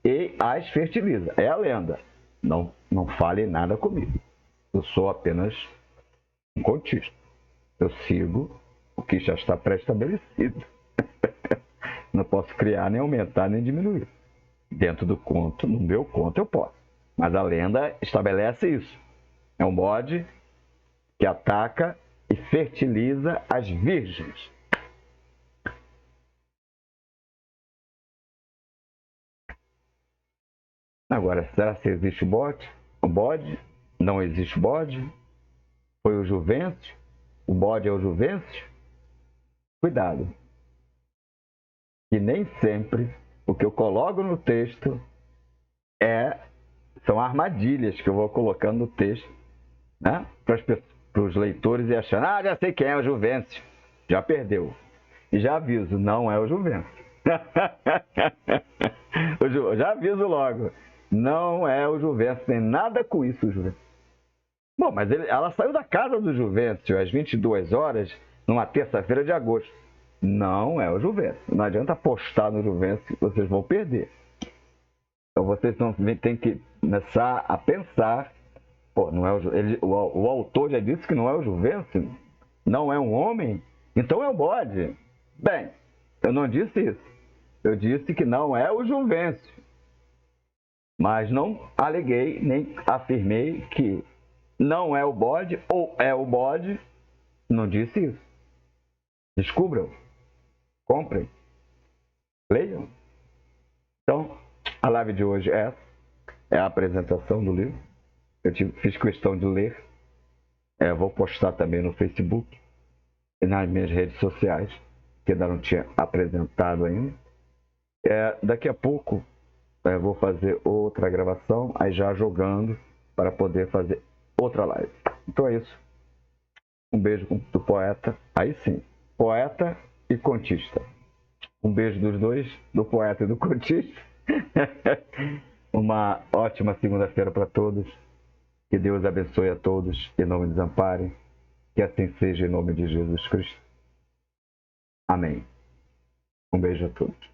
Speaker 1: e as fertiliza. É a lenda. Não fale nada comigo. Eu sou apenas um contista. Eu sigo o que já está pré-estabelecido. Não posso criar, nem aumentar, nem diminuir. Dentro do conto, no meu conto, eu posso. Mas a lenda estabelece isso. É um bode que ataca e fertiliza as virgens. Agora, será que existe o bode? O bode? Não existe bode? Foi o Juvencio? O bode é o Juvencio? Cuidado. Que nem sempre o que eu coloco no texto são armadilhas que eu vou colocando no texto, né? Para os leitores e achando, já sei quem é o Juvencio. Já perdeu. E já aviso, não é o Juvencio. Já aviso logo. Não é o Juvencio, tem nada com isso o Juvencio. Bom, mas ela saiu da casa do Juvencio às 22 horas, numa terça-feira de agosto. Não é o Juvencio. Não adianta apostar no Juvencio, vocês vão perder. Então vocês têm que começar a pensar. Pô, não é o autor já disse que não é o Juvencio? Não é um homem? Então é o bode. Bem, eu não disse isso. Eu disse que não é o Juvencio. Mas não aleguei nem afirmei que não é o bode ou é o bode. Não disse isso. Descubram, comprem, leiam. Então, a live de hoje é a apresentação do livro. Fiz questão de ler. Vou postar também no Facebook e nas minhas redes sociais, que ainda não tinha apresentado ainda. Daqui a pouco vou fazer outra gravação, aí já jogando para poder fazer outra live. Então é isso. Um beijo do poeta, aí sim, poeta e contista. Um beijo dos dois, do poeta e do contista. Uma ótima segunda-feira para todos. Que Deus abençoe a todos e não me desampare. Que assim seja em nome de Jesus Cristo. Amém. Um beijo a todos.